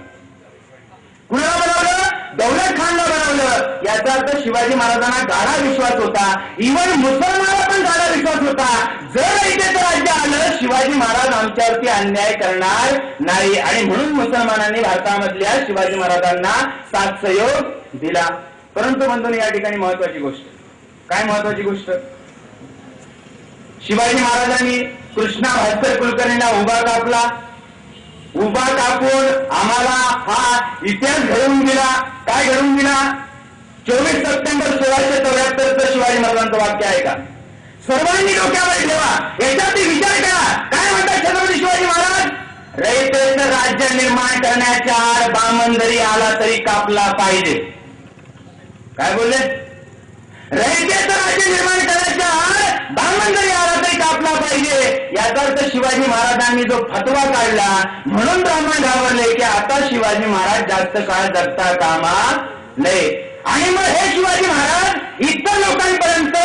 Speaker 2: कुणाला बनवलं? दौलत खानला बनवलं. याचा अर्थ शिवाजी महाराजांना गाढा विश्वास होता, इव्हन मुसलमानाला पण गाढा विश्वास होता, जर इथे राज्य आलं शिवाजी महाराज आमच्यावरती अन्याय करणार नाही. आणि म्हणून मुसलमानांनी भारतामधल्या शिवाजी महाराजांना साथ सहयोग दिला. परंतु बंधूंनो, या ठिकाणी महत्वाची गोष्ट काय? महत्वाची गोष्ट, शिवाजी महाराजांनी कृष्णा भास्कर कुलकर्णीला उभा कापला. उभा कापून आम्हाला हा इतिहास घडवून दिला. काय घडवून दिला? 24 सप्टेंबर 1674 शिवाजी महाराजांचं वाक्य आहे का? सर्वांनी डोक्यावर ठेवा, याच्यावरती विचार करा. काय म्हणतात छत्रपती शिवाजी महाराज? रयतेचं राज्य निर्माण करण्याच्या आड बामण जरी आला तरी कापला पाहिजे. काय बोलले? रयतेचं राज्य निर्माण करण्याच्या आड बामण जरी आला तरी कापला पाहिजे. याचा अर्थ शिवाजी महाराजांनी जो फतवा काढला म्हणून ब्राह्मण घाबरले की आता शिवाजी महाराज जास्त काळ जगता कामा नये. आणि मग हे शिवाजी महाराज इतर लोकांपर्यंत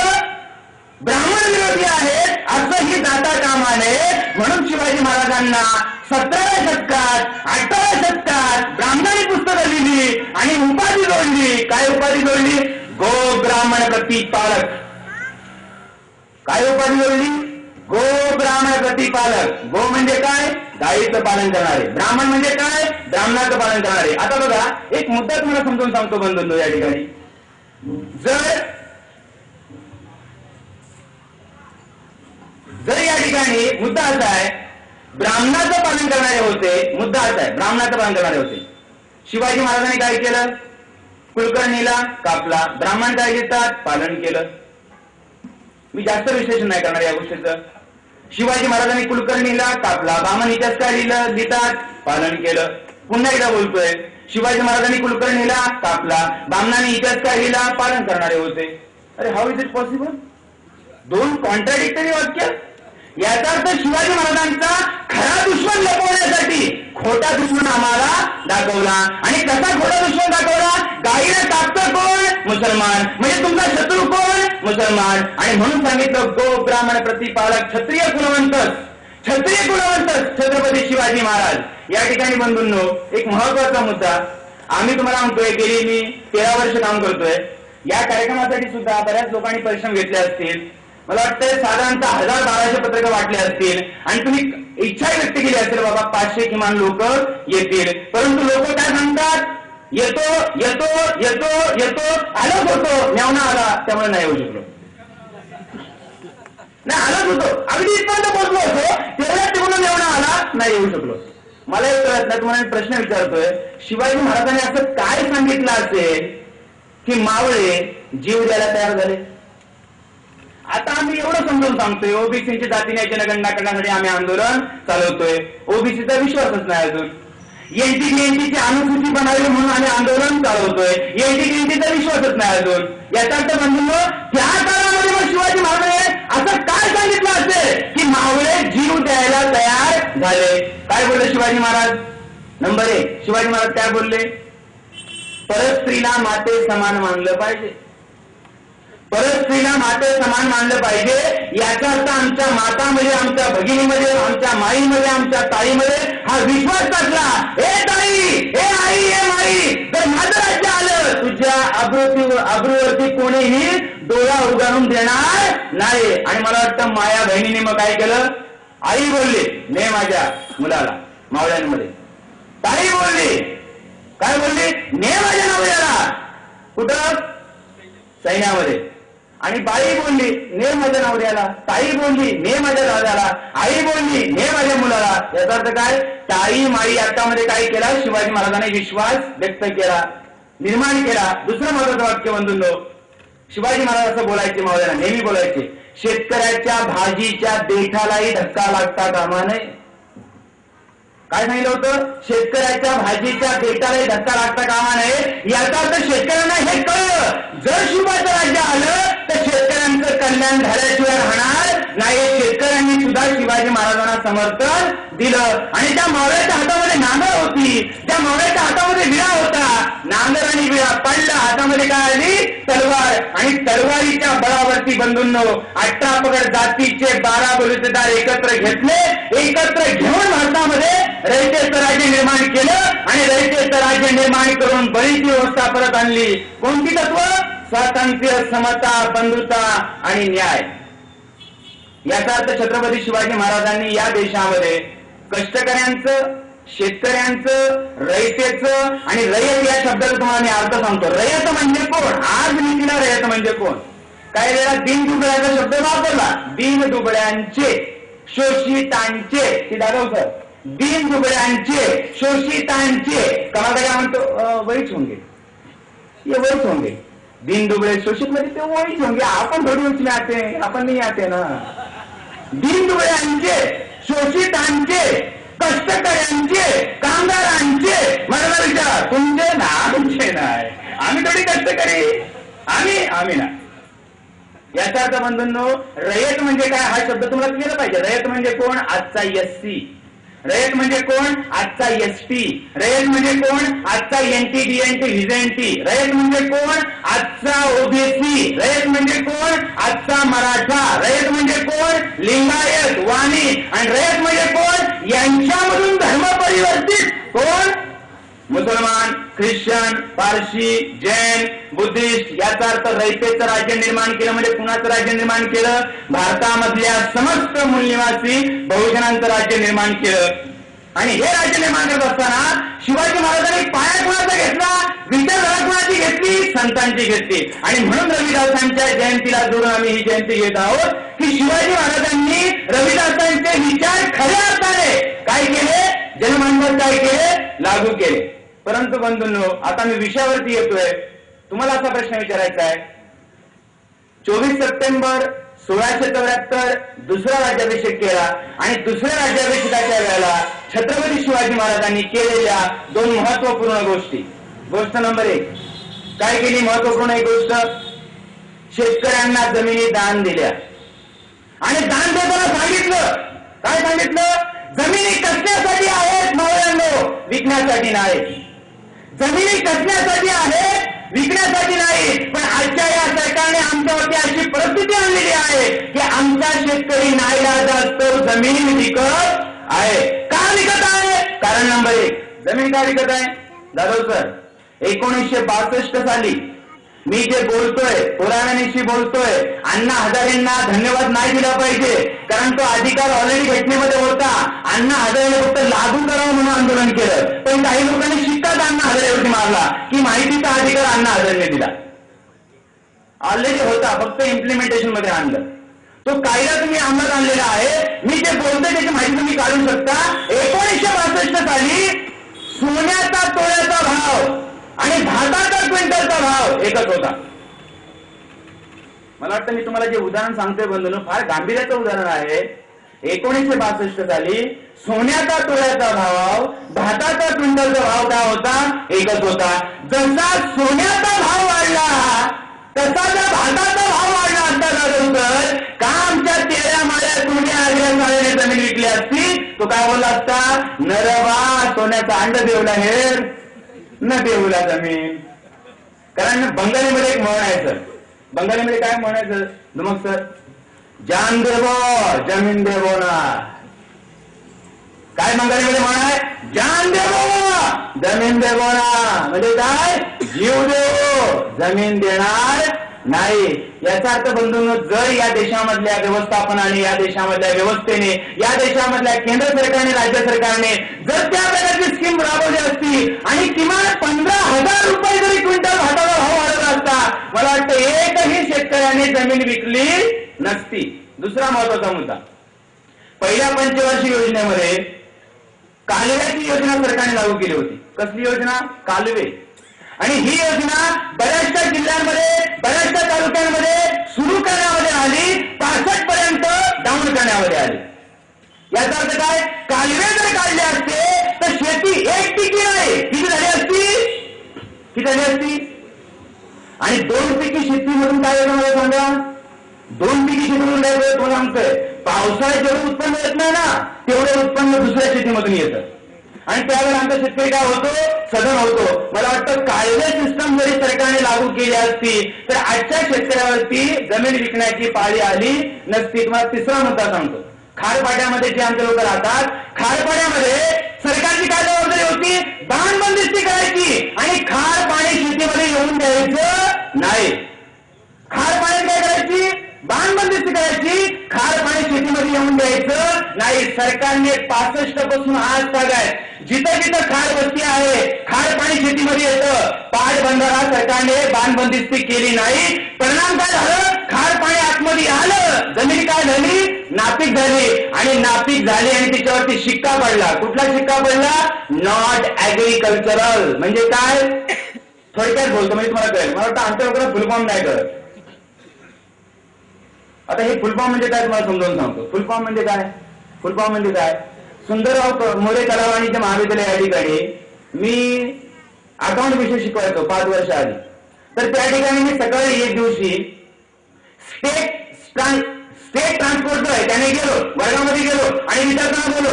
Speaker 2: ब्राह्मण विरोधी आहेत असंही जाता कामा नये. म्हणून शिवाजी महाराजांना 17व्या शतकात 18व्या शतकात ब्राह्मणांनी पुस्तकं लिहिली आणि उपाधी जोडली. काय उपाधी जोडली? गो ब्राह्मण प्रतिपालक. काय उपाधी जोडली? गो ब्राह्मण प्रतिपालक. गो म्हणजे काय? गायीचं पालन करणारे. ब्राह्मण म्हणजे काय? ब्राह्मणाचं पालन करणारे. आता बघा, एक मुद्दा तुम्हाला समजून सांगतो बंधूंनो. या ठिकाणी जर या ठिकाणी मुद्दा असा आहे, ब्राह्मणाचं पालन करणारे होते. मुद्दा असा आहे, ब्राह्मणाचं पालन करणारे होते. शिवाजी महाराजांनी काय केलं? कुलकर्णीला कापला. ब्राह्मण काय घेतात? पालन केलं. मी जास्त विश्लेषण नाही करणार या गोष्टीचं. शिवाजी महाराजांनी कुलकर्णीला कापला, ब्राह्मण इतिहासकार लिहितात पालन केलं. पुन्हा एकदा बोलतोय, शिवाजी महाराजांनी कुलकर्णीला कापला, ब्राह्मणांनी इतिहासकार लिहिला, पालन करणारे होते. अरे how is it possible? 2 contradictory वाक्य. याचा अर्थ शिवाजी महाराजांचा खरा दुश्मन लपवण्यासाठी खोटा दुश्मन आम्हाला दाखवला. आणि कसा खोटा दुश्मन दाखवला? गाईला कापतं कोण? मुसलमान. म्हणजे तुमचा शत्रू कोण? मुसलमान. आणि म्हणून सांगितलं गो ब्राह्मण प्रतिपालक, क्षत्रिय कुलवंत क्षत्रिय कुलवंत छत्रपती शिवाजी महाराज। या ठिकाणी बंधूंनो, एक महत्वाचा मुद्दा आम्ही तुम्हाला म्हणतोय, गेली मी 13 वर्ष काम करतोय या कार्यक्रमासाठी सुद्धा बऱ्याच लोकांनी परिश्रम घेतले असतील, मला वाटतं साधारणतः 1000-1200 पत्रकं वाटले असतील आणि तुम्ही इच्छा व्यक्त केली असेल बाबा 500 किमान लोक येतील, परंतु लोक काय सांगतात, येतो येतो येतो येतो, आलोच होतो, मेवणा आला त्यामुळे नाही येऊ शकलो, नाही आलोच होतो, अगदी इथपर्यंत पोहोचलो होतो, तेवढ्यात तिकडून मेवणा आला, नाही येऊ शकलो। मला एक कळत नाही, तुम्हाला प्रश्न विचारतोय, शिवाजी महाराजांनी असं काय सांगितलं असेल की मावळे जीव द्यायला तयार झाले? आता आम्ही एवढं समजून सांगतोय, ओबीसीची जाती न्याय जनगणना करण्यासाठी आम्ही आंदोलन चालवतोय, ओबीसीचा विश्वासच नाही अजून, एनटीची अनुसूची बनावी म्हणून आम्ही आंदोलन चालवतोय, एनटीचा विश्वासच नाही अजून। याचा अर्थ बंधूंनो, त्या काळामध्ये मग शिवाजी महाराजांनी असं काय सांगितलं असेल की मावळे जीव द्यायला तयार झाले? काय बोलले शिवाजी महाराज? नंबर 1, शिवाजी महाराज काय बोलले? परस्त्रीला माते समान मानलं पाहिजे, परस्त्रीला माते समान मानलं पाहिजे। याचा अर्थ आमच्या मातामध्ये, आमच्या भगिनीमध्ये, आमच्या माईमध्ये, आमच्या ताईमध्ये हा विश्वास टाकला, हे ताई, हे आई, हे माई, जर माझं राज्य आलं तुझ्या अब्रूवरती कोणीही डोळा उगारून देणार नाही। आणि मला वाटतं माया बहिणीने मग काय केलं? आई बोलली ने माझ्या मुलाला मावळ्यांमध्ये, ताई बोलली, काय बोलली? ने माझ्या नवऱ्याला, कुठं? सैन्यामध्ये। आणि बाई बोलली ने माझ्या नवऱ्याला, ताई बोलली ने माझ्या दादाला, आई बोलली ने माझ्या मुलाला। याचा अर्थ काय? ताई माई याच्यामध्ये काय केला? शिवाजी महाराजांनी विश्वास व्यक्त केला, निर्माण केला। दुसरं महत्वाचं वाक्य बंधूंनो, शिवाजी महाराज असं बोलायचे, मावळ्यांना नेहमी बोलायचे, शेतकऱ्याच्या भाजीच्या देठालाही धक्का लागता कामा नये। काय सांगितलं होतं? शेतकऱ्याच्या भाजीच्या देठालाही धक्का लागता कामा नये। याचा अर्थ शेतकऱ्यांना हे कळलं, जर शिवाचं राज्य आलं तर शेतकऱ्यांचं कल्याण झाल्याशिवाय राहणार नाही। शेतकऱ्यांनी सुद्धा शिवाजी महाराजांना समर्थन दिलं आणि त्या मावळ्याच्या हातामध्ये नांगर होती, त्या मावळ्याच्या हातामध्ये विळा होता, नांगर आणि विळा पडला, हातामध्ये काय आली? तलवार। आणि तलवारीच्या बळावरती बंधूंनो 18 पगड जातीचे 12 बलुतेदार एकत्र घेतले, एकत्र घेऊन भारतामध्ये रयतेचं राज्य निर्माण केलं आणि रयतेचं राज्य निर्माण करून बळीची व्यवस्था परत आणली। कोणती तत्व? स्वातंत्र्य, समता, बंधुता आणि न्याय। याचा अर्थ छत्रपती शिवाजी महाराजांनी या देशामध्ये कष्टकऱ्यांचं, शेतकऱ्यांचं, रयतेचं, आणि रयत या शब्दाचा तुम्हाला मी अर्थ सांगतो। रयत म्हणजे कोण? आज नीतीला रयत म्हणजे कोण? काही वेळा दीनदुबळ्याचा शब्द वापरला, दीनदुबळ्यांचे, शोषितांचे, ती दाखव सर, दीनदुबळ्यांचे, शोषितांचे, कमाल काय म्हणतो? वहीच होंगे, ये वहीच होंगे, दीन दुबळे शोषित मध्ये ते वहीच होंगे, आपण थोडी उसमें आते हैं, आपण नहीं आते ना। दीन दुबळ्यांचे, शोषितांचे, कष्टकऱ्यांचे, कामगारांचे। मला विचारा, तुमचे ना आमचे नाही, आम्ही थोडी कष्टकरी, आम्ही ना। याचा अर्थ बंधूंनो, रयत म्हणजे काय हा शब्द तुम्हाला केलं पाहिजे। रयत म्हणजे कोण? आजचा एससी। रयत म्हणजे कोण? आजचा एसटी। रयत म्हणजे कोण? आजचा एनटी, डीएनटी, व्हिजेंटी। रयत म्हणजे कोण? आजचा ओबीसी। रयत म्हणजे कोण? आजचा मराठा। रयत म्हणजे कोण? लिंगायत, वाणी। आणि रयत म्हणजे कोण? यांच्यामधून धर्म परिवर्तित कोण? मुसलमान, ख्रिश्चन, पारशी, जैन, बुद्धिस्ट। याचा अर्थ रयतेचं राज्य निर्माण केलं म्हणजे कुणाचं राज्य निर्माण केलं? भारतामधल्या समस्त मूलनिवासी बहुजनांचं राज्य निर्माण केलं। आणि हे राज्य निर्माण करत असताना शिवाजी महाराजांनी पाया कुणाचा घेतला? विचारधारा कुणाची घेतली? संतांची घेतली। आणि म्हणून रविदासांच्या जयंतीला जोडून आम्ही ही जयंती घेत आहोत की शिवाजी महाराजांनी रविदासांचे विचार खऱ्या अर्थाने काय केले? जनमानसात काय केले? लागू केले। परंतु बंधूंनो, आता मी विषयावरती येतोय, तुम्हाला असा प्रश्न विचारायचा आहे, 24 सप्टेंबर 1674 दुसरा राज्याभिषेक केला आणि दुसऱ्या राज्याभिषेकाच्या वेळेला छत्रपती शिवाजी महाराजांनी केलेल्या 2 महत्वपूर्ण गोष्टी। गोष्ट नंबर 1 काय केली? महत्वपूर्ण एक गोष्ट, शेतकऱ्यांना जमिनी दान दिल्या आणि दान देताना सांगितलं, काय सांगितलं? जमिनी कसण्यासाठी आहेत मावळ्यांनो, विकण्यासाठी नाही। जमिनी कसण्यासाठी आहेत विकण्यासाठी नाही, पण आजच्या या सरकारने आमच्यावरती अशी परिस्थिती आणलेली आहे की आमचा शेतकरी नाईलाजास्तव जमीन विकत आहे. का विकत आहे? कारण नंबर 1, जमीन का विकत आहे? जाधव सर, 1962 साली मी जे बोलतोय, पुराणांशी बोलतोय, अण्णा हजारेंना धन्यवाद नाही दिला पाहिजे, कारण तो अधिकार ऑलरेडी घटनेमध्ये होता. अण्णा हजारेने फक्त लागू करावं म्हणून आंदोलन केलं, पण काही लोकांनी शिक्काच अण्णा हजारेवरती मारला की माहितीचा अधिकार अण्णा हजारेने दिला. ऑलरेडी होता, फक्त इम्प्लिमेंटेशन मध्ये आणलं. तो कायदा तुम्ही अंमलात आणलेला आहे. मी जे बोलतोय त्याची माहिती तुम्ही काढू शकता. 1962 साली सोन्याचा तोळ्याचा भाव आणि भाताचा क्विंटलचा भाव एकच होता. मला वाटतं मी तुम्हाला जे उदाहरण सांगतोय बंधूंनो, फार गांभीर्याचं उदाहरण आहे. 1962 साली सोन्याचा तोळ्याचा भाव, भाताचा क्विंटलचा भाव काय होता? एकच होता. जसा सोन्याचा भाव वाढला तसा जर भाताचा भाव वाढला असता तर का आमच्या 13 माळ्या सोन्या आग्र्याने जमीन विकली असती? तो काय बोलला असता? नरवा सोन्याचा अंड देवला हेर न देऊला जमीन. कारण बंगालीमध्ये एक म्हण आहे सर. बंगालीमध्ये काय म्हणायचं मग सर? जान देवो जमीन देवो ना. काय बंगालीमध्ये म्हण आहे? जान देवो जमीन देवो ना. म्हणजे काय? जीव देवो जमीन देणार नाही. याचा अर्थ बंधूंनो, जर या देशामधल्या व्यवस्थापनाने, या देशामधल्या व्यवस्थेने, या देशामधल्या केंद्र सरकारने, राज्य सरकारने जर त्या प्रकारची स्कीम राबवली असती आणि किमान 15,000 रुपये जरी क्विंटल भाताचा भाव वाढवला असता, मला वाटतं एकही शेतकऱ्याने जमीन विकली नसती. दुसरा महत्वाचा मुद्दा, पहिल्या पंचवार्षिक योजनेमध्ये कालव्याची योजना सरकारने लागू केली होती. कसली योजना? कालवे. आणि ही योजना बऱ्याचशा जिल्ह्यांमध्ये, बऱ्याचशा तालुक्यांमध्ये सुरू करण्यामध्ये आली, 65 पर्यंत डाऊन करण्यामध्ये आली. याचा अर्थ काय? कालवे जर काढले असते तर शेती एक पिकी नाही, किती झाली असती? किती झाली असती? आणि 2 पिकी शेतीमधून काय येतं मला सांगा? 2 पिकी शेतीमधून काय येतं तुम्हाला सांगतोय? पावसाळ्यात जेवढं उत्पन्न येत नाही ना, तेवढं उत्पन्न दुसऱ्या शेतीमधून येतं. आणि त्यावेळेला आमचा शेतकरी काय होतो? सधन होतो. मला वाटतं कायदे सिस्टम जरी सरकारने लागू केली असती तर आजच्या शेतकऱ्यावरती जमीन विकण्याची पाळी आली नसती. तुम्हाला तिसरा मुद्दा सांगतो. खारपाड्यामध्ये जे आमचे लोक राहतात, खारपाड्यामध्ये सरकारची काय जबाबदारी होती? बाण बंदिस्ती करायची आणि खार पाणी शेतीमध्ये येऊन द्यायचं नाही. खार पाण्यात काय करायची? बाण बंदिस्ती करायची, खार पाणी शेतीमध्ये येऊन द्यायचं नाही. सरकारने 65 पासून आज तागायत जिथं जिथं खार वस्ती आहे, खार पाणी शेतीमध्ये येतं, पाटबंधारा सरकारने बाण बंदिस्ती केली नाही. परिणाम काय झालं? खार पाणी आतमध्ये आलं, जमीन काय झाली? नापीक झाली. आणि नापीक झाली आणि त्याच्यावरती शिक्का पडला. कुठला शिक्का पडला? Not agricultural. म्हणजे काय? थोडक्यात बोलतो म्हणजे तुम्हाला कळेल. मला वाटतं आमच्या लोकांना फुलफॉर्म नाही कळत. आता हे फुलफॉर्म म्हणजे काय तुम्हाला समजावून सांगतो. फुलफॉर्म म्हणजे काय? फुलफॉर्म म्हणजे काय? सुंदरराव मोरे कलावाणीचे महाविद्यालय या ठिकाणी मी अकाउंट विषय शिकवायचो 5 वर्ष आधी. तर त्या ठिकाणी मी सकाळी एक दिवशी स्टेट ट्रान्सपोर्ट जो आहे त्याने गेलो, वर्गामध्ये गेलो आणि विद्यार्थ्यांना बोललो,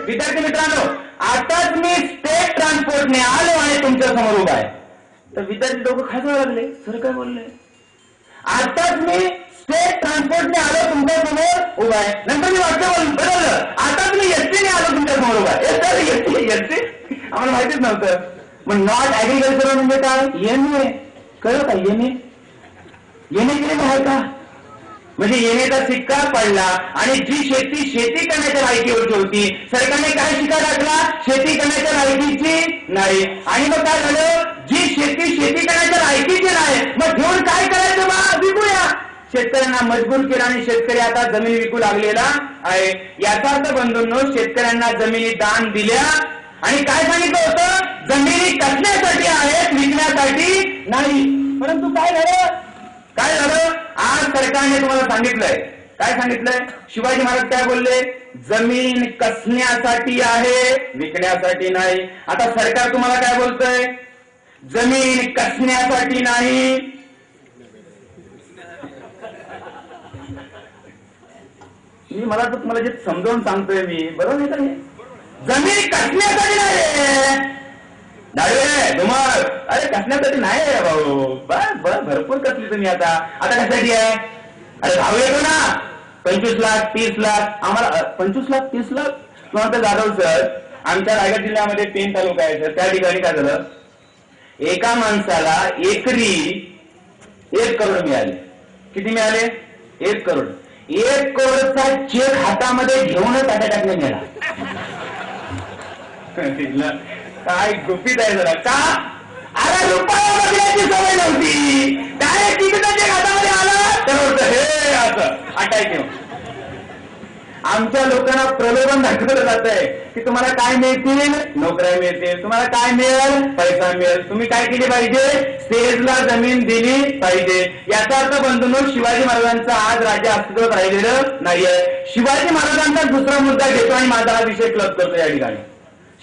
Speaker 2: विद्यार्थी मित्रांनो, आताच मी स्टेट ट्रान्सपोर्टने आलो आणि तुमच्या समोर उभा आहे. तर विद्यार्थी लोक खायला लागले. सर काय बोलले? आताच मी स्टेट ट्रान्सपोर्टने आलो तुमच्या समोर उभा आहे. नंतर मी वाक्य बदललं, आताच मी एसटीने आलो तुमच्या समोर उभा आहे. एसटी आम्हाला माहितीच नव्हतं. मग नॉट ऍग्रिकल्चर म्हणजे काय? येणे कळलं का? येणे केलेलं आहे का? म्हणजे येण्याचा सिक्का पडला आणि जी शेती करण्याच्या लायकीवरची होती, सरकारने काय शिक्का टाकला? शेती करण्याच्या लायकीची नाही. आणि मग काय झालं? जी शेती करण्याच्या लायकीची नाही, मग घेऊन काय करायचं? बा विकूया. शेतकऱ्यांना मजबूर केला आणि शेतकरी आता जमीन विकू लागलेला आहे. याचा अर्थ बंधूंनो, शेतकऱ्यांना जमिनी दान दिल्या आणि काय सांगितलं होतं? जमिनी कसण्यासाठी आहेत, विकण्यासाठी नाही. परंतु काय झालं? आज सरकारने तुम्हाला सांगितलंय. काय सांगितलंय? शिवाजी महाराज काय बोलले? जमीन कसण्यासाठी आहे, विकण्यासाठी नाही. आता सरकार तुम्हाला काय बोलतंय? जमीन कसण्यासाठी नाही, मला तर तुम्हाला जे समजावून सांगतोय मी, बरोबर आहे का? जमीन कसण्यासाठी नाही. डाळे धुमाळ, अरे कसल्यासाठी नाही आहे भाऊ. भरपूर कसली तुम्ही आता कशासाठी आहे. अरे भाऊ येतो ना 25 लाख 30 लाख आम्हाला 25 लाख 30 लाख. तुम्हाला जाधव सर, आमच्या रायगड जिल्ह्यामध्ये 3 तालुका आहे सर. त्या ठिकाणी काय झालं, एका माणसाला एकरी 1 करोड मिळाले. किती मिळाले? 1 करोड. 1 करोडचा चेक हातामध्ये घेऊनच टाकण्यात गेला. काय गुपित आहे जरा का. अरे रुपया बघण्याची सवय नव्हती. डायरेक्ट तिकीटचा चेक हातामध्ये आला तर हे असं अटायचे. आमच्या लोकांना प्रलोभन दाखवलं जात आहे की तुम्हाला काय मिळतील, नोकऱ्या मिळतील. तुम्हाला काय मिळेल, पैसा मिळेल. तुम्ही काय केली पाहिजे, स्टेजला जमीन दिली पाहिजे. याचा अर्थ बंधूंनो, शिवाजी महाराजांचं आज राज्य अस्तित्वात राहिलेलं नाहीये. शिवाजी महाराजांचा दुसरा मुद्दा घेतो आणि माझा हा विषय क्लब करतो या ठिकाणी.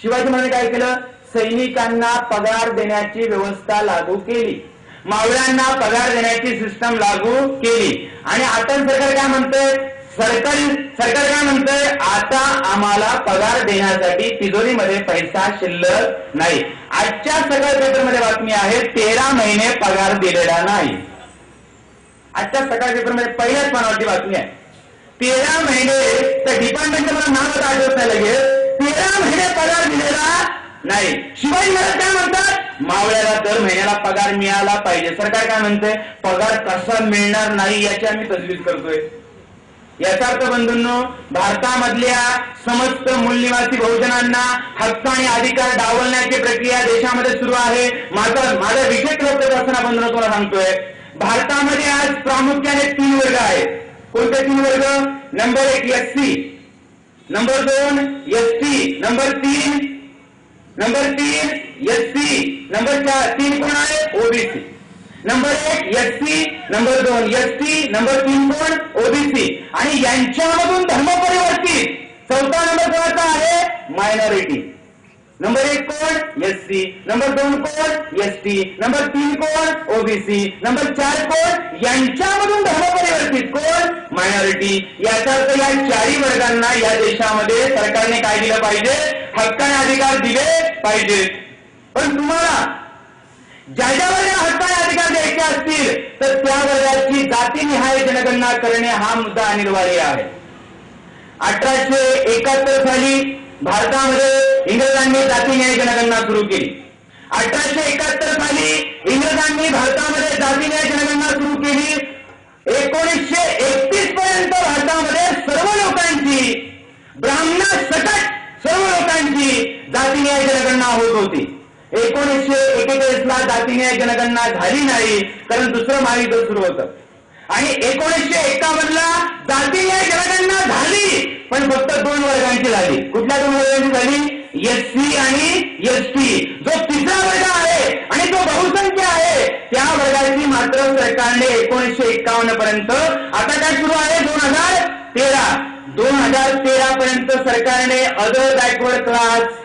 Speaker 2: शिवाजी महाराजांनी काय केलं, सैनिकांना पगार देण्याची व्यवस्था लागू केली, मावळ्यांना पगार देण्याची सिस्टम लागू केली. आणि आता सरकार काय म्हणतंय, सरकार काय म्हणतंय, आता आम्हाला पगार देण्यासाठी तिजोरीमध्ये पैसा शिल्लक नाही. आजच्या सकाळ पेपरमध्ये बातमी आहे 13 महिने पगार दिलेला नाही. आजच्या सकाळ पेपरमध्ये पहिल्याच पानावरती बातमी आहे 13 महिने. त्या डिपार्टमेंटचं मला नाव आठवत नाही लगेच. 13 महिने पगार दिलेला नाही. शिवाजी महाराज काय म्हणतात, मावळ्याला दर महिन्याला पगार मिळाला पाहिजे. सरकार काय म्हणते, पगार कसा मिळणार नाही याची आम्ही तजवीज करतोय. याचा अर्थ बंधूंनो, भारतामधल्या समस्त मूलनिवासी बहुजनांना हक्क आणि अधिकार डावलण्याची प्रक्रिया देशामध्ये सुरू आहे. माझा विषय क्लब असताना बंधूंनो तुम्हाला सांगतोय, भारतामध्ये आज प्रामुख्याने 3 वर्ग आहेत. कोणते 3 वर्ग? Number 1 SC, number 2 ST, number 3 SC, number 3 कोण आहे? OBC. Number 1 SC, number 2 ST, number 3 कोण? ओबीसी. आणि यांच्यामधून धर्मपरिवर्तित 4था नंबर कोणाचा आहे? मायनॉरिटी. नंबर 1 कोण? एससी, नंबर 2 कोण? एसटी, नंबर 3 कोण? ओबीसी, नंबर 4 कोण? यांच्यामधून धर्मपरिवर्तित कोण? मायनॉरिटी. याचा अर्थ या 4ही वर्गांना या देशामध्ये सरकारने काय दिलं पाहिजे? हक्काने अधिकार दिले पाहिजेत. पण तुम्हाला ज्या वर्गाला हक्काने अधिकार द्यायचे असतील तर त्या वर्गाची जातीनिहाय जनगणना करणे हा मुद्दा अनिवार्य आहे. 1871 साली भारतामध्ये इंग्रजांनी जातीनिहाय जनगणना सुरू केली. 1871 साली इंग्रजांनी भारतामध्ये जातीनिहाय जनगणना सुरू केली. 1931 पर्यंत भारतामध्ये सर्व लोकांची, ब्राह्मणासकट सर्व लोकांची जातीनिहाय जनगणना होत होती. 1941 ला जातीनिहाय जनगणना झाली नाही, कारण दुसरं महायुद्ध सुरू होतं. आणि 1951 ला जातीनिहाय जनगणना झाली, पण फक्त 2 वर्गांची झाली. कुठल्या 2 वर्गांची झाली? एससी आणि एसटी. जो 3रा वर्ग आहे आणि जो बहुसंख्य आहे त्या वर्गाची मात्र सरकारने 1951 पर्यंत, आता काय सुरू आहे 2013 पर्यंत सरकारने अदर बॅकवर्ड क्लास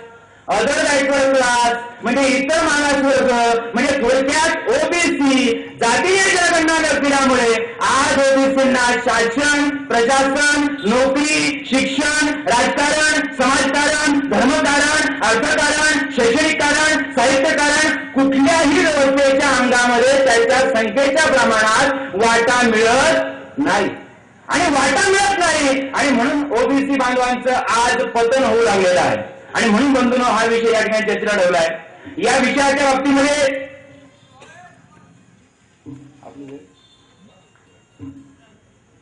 Speaker 2: म्हणजे इतर मागासवर्ग म्हणजे थोडक्यात ओबीसी जातीय जनगणना न केल्यामुळे आज ओबीसींना शासन, प्रशासन, नोकरी, शिक्षण, राजकारण, समाजकारण, धर्मकारण, अर्थकारण, शैक्षणिक कारण, साहित्यकारण कुठल्याही व्यवस्थेच्या अंगामध्ये त्याच्या संख्येच्या प्रमाणात वाटा मिळत नाही. आणि वाटा मिळत नाही आणि म्हणून ओबीसी बांधवांचं आज पतन होऊ लागलेलं आहे. आणि म्हणून बंधूंनो हा विषय या ठिकाणी चर्चेला ठेवलाय. या विषयाच्या बाबतीमध्ये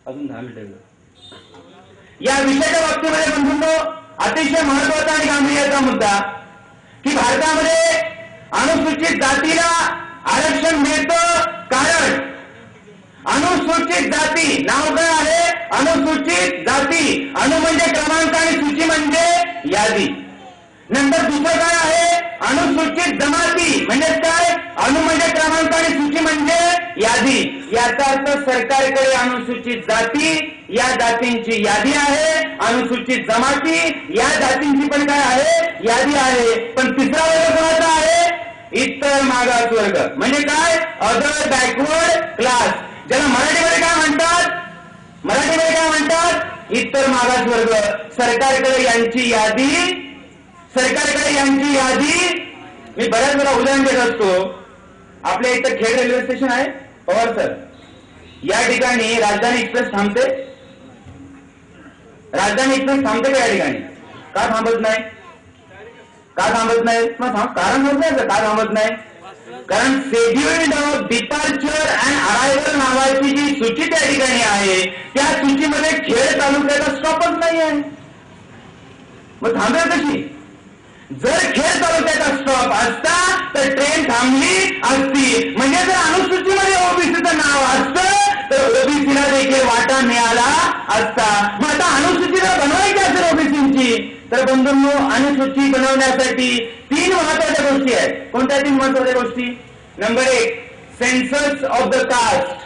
Speaker 2: अजून 10 मिनिटं. या विषयाच्या बाबतीमध्ये बंधूंनो अतिशय महत्वाचा आणि गांभीर्याचा मुद्दा की भारतामध्ये अनुसूचित जातीला आरक्षण मिळतं, कारण अनुसूचित जाती नाव काय आहे? अनुसूचित जाती. अनु म्हणजे क्रमांक आणि सूची म्हणजे यादी. नंतर दुसरं काय आहे? अनुसूचित जमाती म्हणजे काय? अनु म्हणजे क्रमांक आणि सूची म्हणजे यादी. याचा अर्थ सरकारकडे अनुसूचित जाती या जातींची यादी आहे, अनुसूचित जमाती या जातींची पण काय आहे? यादी आहे. पण 3रा वर्ग कोणाचा आहे? इतर मागास वर्ग म्हणजे काय? Other backward class. ज्याला मराठीमध्ये काय म्हणतात? इतर मागास वर्ग. सरकारकडे यांची यादी मी बऱ्याच वेळा उदाहरण देत असतो. आपल्या इथं खेड रेल्वे स्टेशन आहे पवार सर, या ठिकाणी राजधानी एक्सप्रेस थांबते. राजधानी एक्सप्रेस थांबते का या ठिकाणी? का थांबत नाही? का थांबत नाही? कारण सांगताय का थांबत नाही? कारण scheduled of departure and arrival नावाची जी सूची त्या ठिकाणी आहे, त्या सूचीमध्ये खेड तालुक्याचा स्टॉपच नाही आहे. मग थांबेल कशी? जर खेड तालुक्याचा स्टॉप असता तर ट्रेन थांबली असती. म्हणजे जर अनुसूचीमध्ये ओबीसीचं नाव असतं तर ओबीसीला देखील वाटा मिळाला असता. मग आता अनुसूचीला बनवायची असेल ओबीसींची तर बंधूंनो, अनुसूची बनवण्यासाठी 3 महत्वाच्या गोष्टी आहेत. कोणत्या 3 महत्वाच्या गोष्टी? Number 1, census of the caste.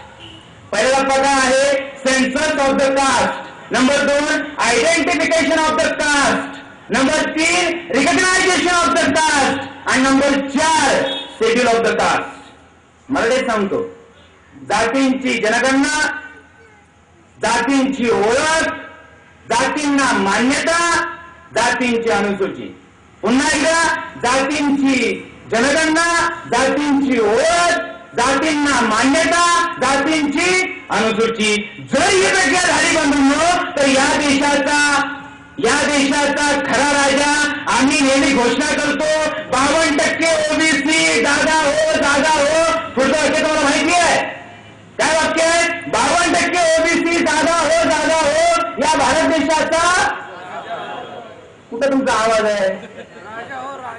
Speaker 2: पहिला पगा आहे census of the caste. Number 2, identification of the caste. Number 3, recognisation of the caste. आणि number 4, schedule of the caste. मला ते सांगतो, जातींची जनगणना, जातींची ओळख, जातींना मान्यता, जातींची अनुसूची. पुन्हा एकदा, जातींची जनगणना, जातींची ओळख, जातींना मान्यता, जातींची अनुसूची. जर ही प्रक्रिया झाली बंधूंनो तर या देशाचा खरा राजा आम्ही नेहमी घोषणा करतो 52% ओबीसी जागा हो, जागा हो. पुढचं वाक्य तुम्हाला माहिती आहे काय वाक्य आहे? 52% ओबीसी जागा हो, जागा हो या भारत देशाचा. कुठं तुमचा आवाज आहे?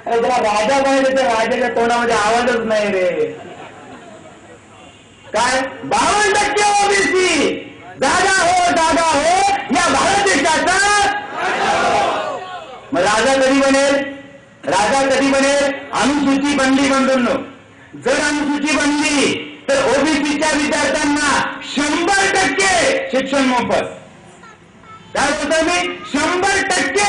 Speaker 2: जरा राजा पाहिजे तर राजाच्या तोंडामध्ये आवाजच नाही रे. काय 52% ओबीसी जागा हो, जागा हो या भारत देशाचा. मग राजा कधी बनेल? राजा कधी बनेल? अनुसूची बनली बंधूंनो. जर अनुसूची बनली तर ओबीसीच्या विद्यार्थ्यांना 100% शिक्षण मोफत. काय बोलतोय मी? 100%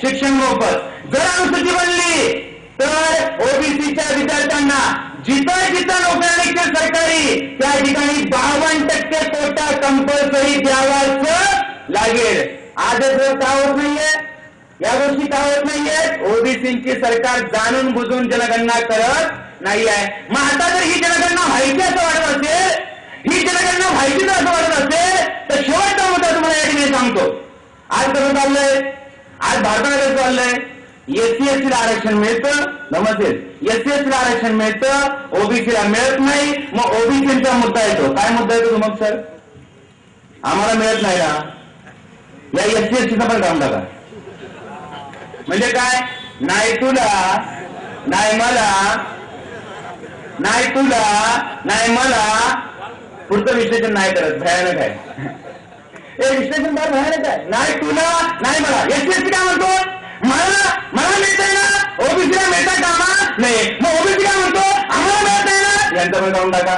Speaker 2: शिक्षण मोफत. जर अनुसूची बनली तर ओबीसीच्या विद्यार्थ्यांना जिथं जिथं नोकऱ्या निघतील सरकारी त्या ठिकाणी 52% कोटा कंपल्सरी द्यावाच लागेल. आजच का होत नाहीये? या गोष्टी का होत नाहीयेत? ओबीसींची सरकार जाणून बुजून जनगणना करत नाही आहे. मग आता जर ही जनगणना व्हायची असं वाटत असेल, ही जनगणना व्हायची असं वाटत असेल तर शेवटचा मुद्दा तुम्हाला या ठिकाणी सांगतो. आज कसं चाललंय? आज भारताला कसं चाललंय? एससी ला आरक्षण मिळतं, नमस्ते, एससी ला आरक्षण मिळतं, ओबीसीला मिळत नाही. मग ओबीसीचा मुद्दा येतो. काय मुद्दा येतो मग सर? आम्हाला मिळत नाही ना, या एससीचं पण काम टाका. म्हणजे काय? नाही तुला, नाही मला, नाही तुला, नाही मला. पुढचं विश्लेषण नाही करत, भयानक आहे. हे विश्लेषण फार भयानक आहे. नाही तुला, नाही मला. एससी काय म्हणतो? मला मिळतंय ना, ओबीसीला मिळता कामा नाही. मग ओबीसी काय म्हणतो? आम्हाला मिळत नाही ना, यांचं पण काढून टाका.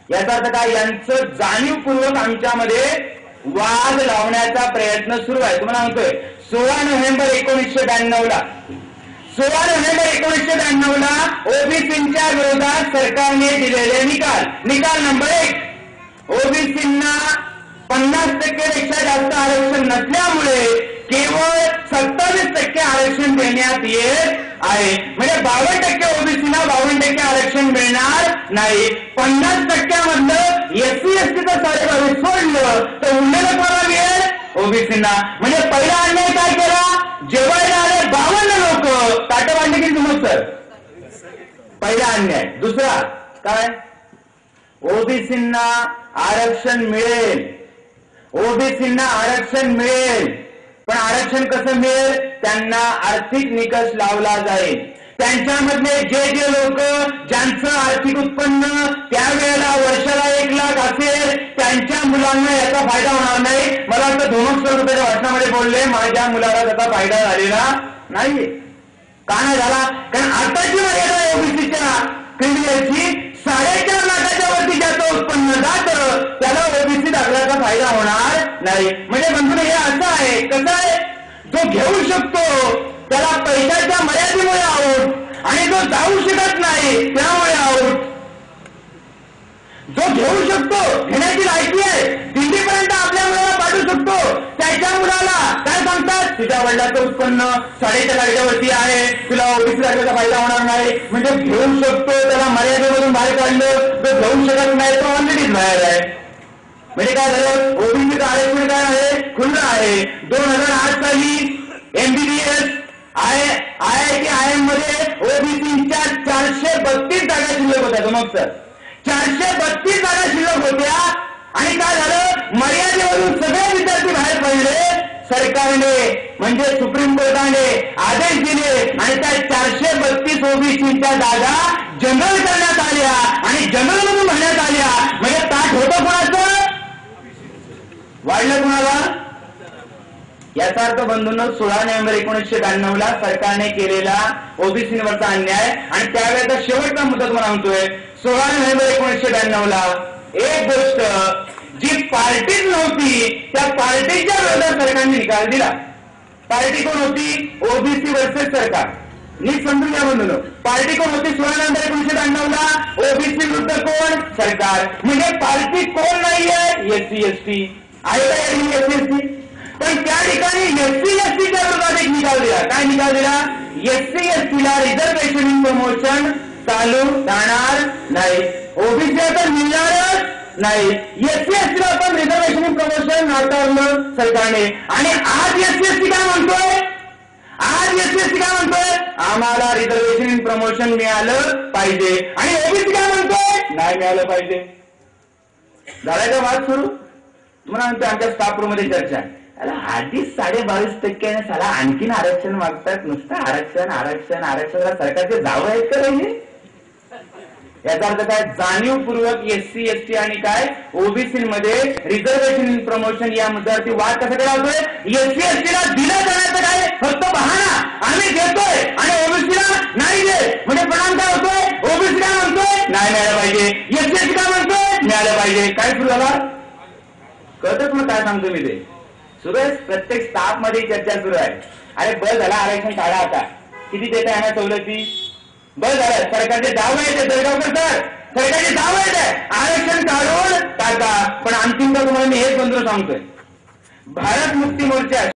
Speaker 2: याचा अर्थ काय? यांचं जाणीवपूर्वक आमच्यामध्ये वाद लावण्याचा प्रयत्न सुरू आहे. तुम्हाला म्हणतोय 16 नोव्हेंबर 1992 ला 16 नोव्हेंबर 1992 ला ओबीसींच्या विरोधात सरकारने दिलेले निकाल नंबर 1, ओबीसींना 50% पेक्षा जास्त आरक्षण नसल्यामुळे केवळ 27% आरक्षण देण्यात येत आहे. म्हणजे 52% ओबीसीना 52% आरक्षण मिळणार नाही. 50% मधलं एससी एसटीचं 22.5 सोडलं तर उरलेलं कोणाला मिळेल? ओबीसीना. म्हणजे पहिला अन्याय काय केला? जेवायला आले 52 लोक ताटं वाढली की तुम्ही सर, पहिला अन्याय. दुसरा काय? ओबीसींना आरक्षण मिळेल, ओबीसींना आरक्षण मिळेल. पण आरक्षण कसं मिळेल? त्यांना आर्थिक निकष लावला जाईल. त्यांच्यामधले जे लोक ज्यांचं आर्थिक उत्पन्न त्यावेळेला वर्षाला 1 लाख असेल त्यांच्या मुलांना याचा फायदा होणार नाही. मला वाटतं धोमक सर त्याच्या भाषणामध्ये बोलले, माझ्या मुलाला त्याचा फायदा झालेला नाही. का नाही झाला? कारण आताची मर्यादा आहे ओबीसीच्या क्रिमिनलची 4.5 लाखाच्या वरती ज्याचं उत्पन्न जातं त्याला ओबीसी दाखल्याचा फायदा होणार नाही. म्हणजे बंधूंनो, हे असं आहे. कसं आहे? जो घेऊ शकतो त्याला पैशाच्या मर्यादेमुळे आऊट, आणि जो जाऊ शकत नाही त्यामुळे आऊट. जो घेऊ शकतो, घेण्याची लायकी आहे, दिल्लीपर्यंत आपल्या मुलाला पाठवू शकतो, त्या शाळेच्या मुलाला काय सांगतात, तुझ्या वडिलाचं उत्पन्न 4.5 लाखाच्या वरती आहे, तुला ओबीसी दाखल्याचा फायदा होणार नाही. म्हणजे घेऊ शकतो, त्याला मर्यादेमधून बाहेर काढलं, तो घेऊ शकत नाही, तो ऑलरेडीच बाहेर आहे. म्हणजे काय झालं, ओबीसीचं आरक्षण काय आहे, खुलं आहे. 2008 साली MBBS IIT IIM मध्ये ओबीसीच्या 432 जागा शिल्लक होत्या. मग सर 432 जागा शिल्लक होत्या आणि काय झालं, मर्यादेवरून सगळे विद्यार्थी बाहेर पडले. सरकारने म्हणजे सुप्रीम कोर्टाने आदेश दिले आणि त्या 432 ओबीसीच्या जागा जनरल करण्यात आल्या आणि जनरल म्हणून भरण्यात आल्या. म्हणजे ताट होतं कोणाचं, वाढलं कोणाला. याचा अर्थ बंधूंनो, 16 नोव्हेंबर 1992 सरकारने केलेला ओबीसीवरचा अन्याय आणि त्यावेळेचा शेवटचा मुद्दा तुम्हाला म्हणतोय. 16 नोव्हेंबर 1992 एक गोष्ट जी पार्टीच नव्हती त्या पार्टीच्या विरोधात सरकारने निकाल दिला. पार्टी कोण होती, ओबीसी वर्सेस सरकार. नीट समजून घ्या बंधूंनो, पार्टी कोण होती 16 नोव्हेंबर 1992, ओबीसी विरुद्ध कोण, सरकार. म्हणजे पार्टी कोण नाहीये, SC ST आहे का, SC ST. पण त्या ठिकाणी SC STच्या विरोधात एक निकाल दिला. काय निकाल दिला, SC ST ला रिझर्वेशन इन प्रमोशन चालू राहणार नाही, ओबीसीला तर मिळणारच नाही. SC ST ला पण रिझर्वेशन इन प्रमोशन नाकारलं सरकारने. आणि आज SC ST काय म्हणतोय, आज SC ST काय म्हणतोय, आम्हाला रिझर्वेशन इन प्रमोशन मिळालं पाहिजे. आणि ओबीसी काय म्हणतोय, नाही मिळालं पाहिजे. झालाय का वाद सुरू. तुम्हाला म्हणतोय आमच्या स्टाफ रूम मध्ये चर्चा, आधीच 22.5% साला आणखीन आरक्षण मागतात. नुसतं आरक्षण आरक्षण आरक्षण, सरकारचे जावं आहेत का पाहिजे. याचा अर्थ काय, जाणीवपूर्वक SC ST आणि काय ओबीसी मध्ये रिझर्वेशन इन प्रमोशन या मुद्द्यावरती वाद कसा केला होतोय. SC ST ला दिलं जाण्याचं काय फक्त बहाणा, आम्ही देतोय आणि ओबीसीला नाही देत. म्हणजे परिणाम काय होतोय, ओबीसी काय म्हणतोय, नाही मिळालं पाहिजे, SC ST काय म्हणतोय, मिळालं पाहिजे. काय सुरू झाला कळतच मग काय सांगतो मी ते. सुरू आहे प्रत्येक स्टाफ मध्ये चर्चा सुरू आहे. अरे बस झाला, आरक्षण काढा, आता किती देता येणार सवलती, बस झालं. सरकारचे दावा येते दरगावकर सर, सरकारचे दावा येते आरक्षण काढून टाका. पण अंतिमता तुम्हाला मी हेच बंधू सांगतोय, भारत मुक्ती मोर्चा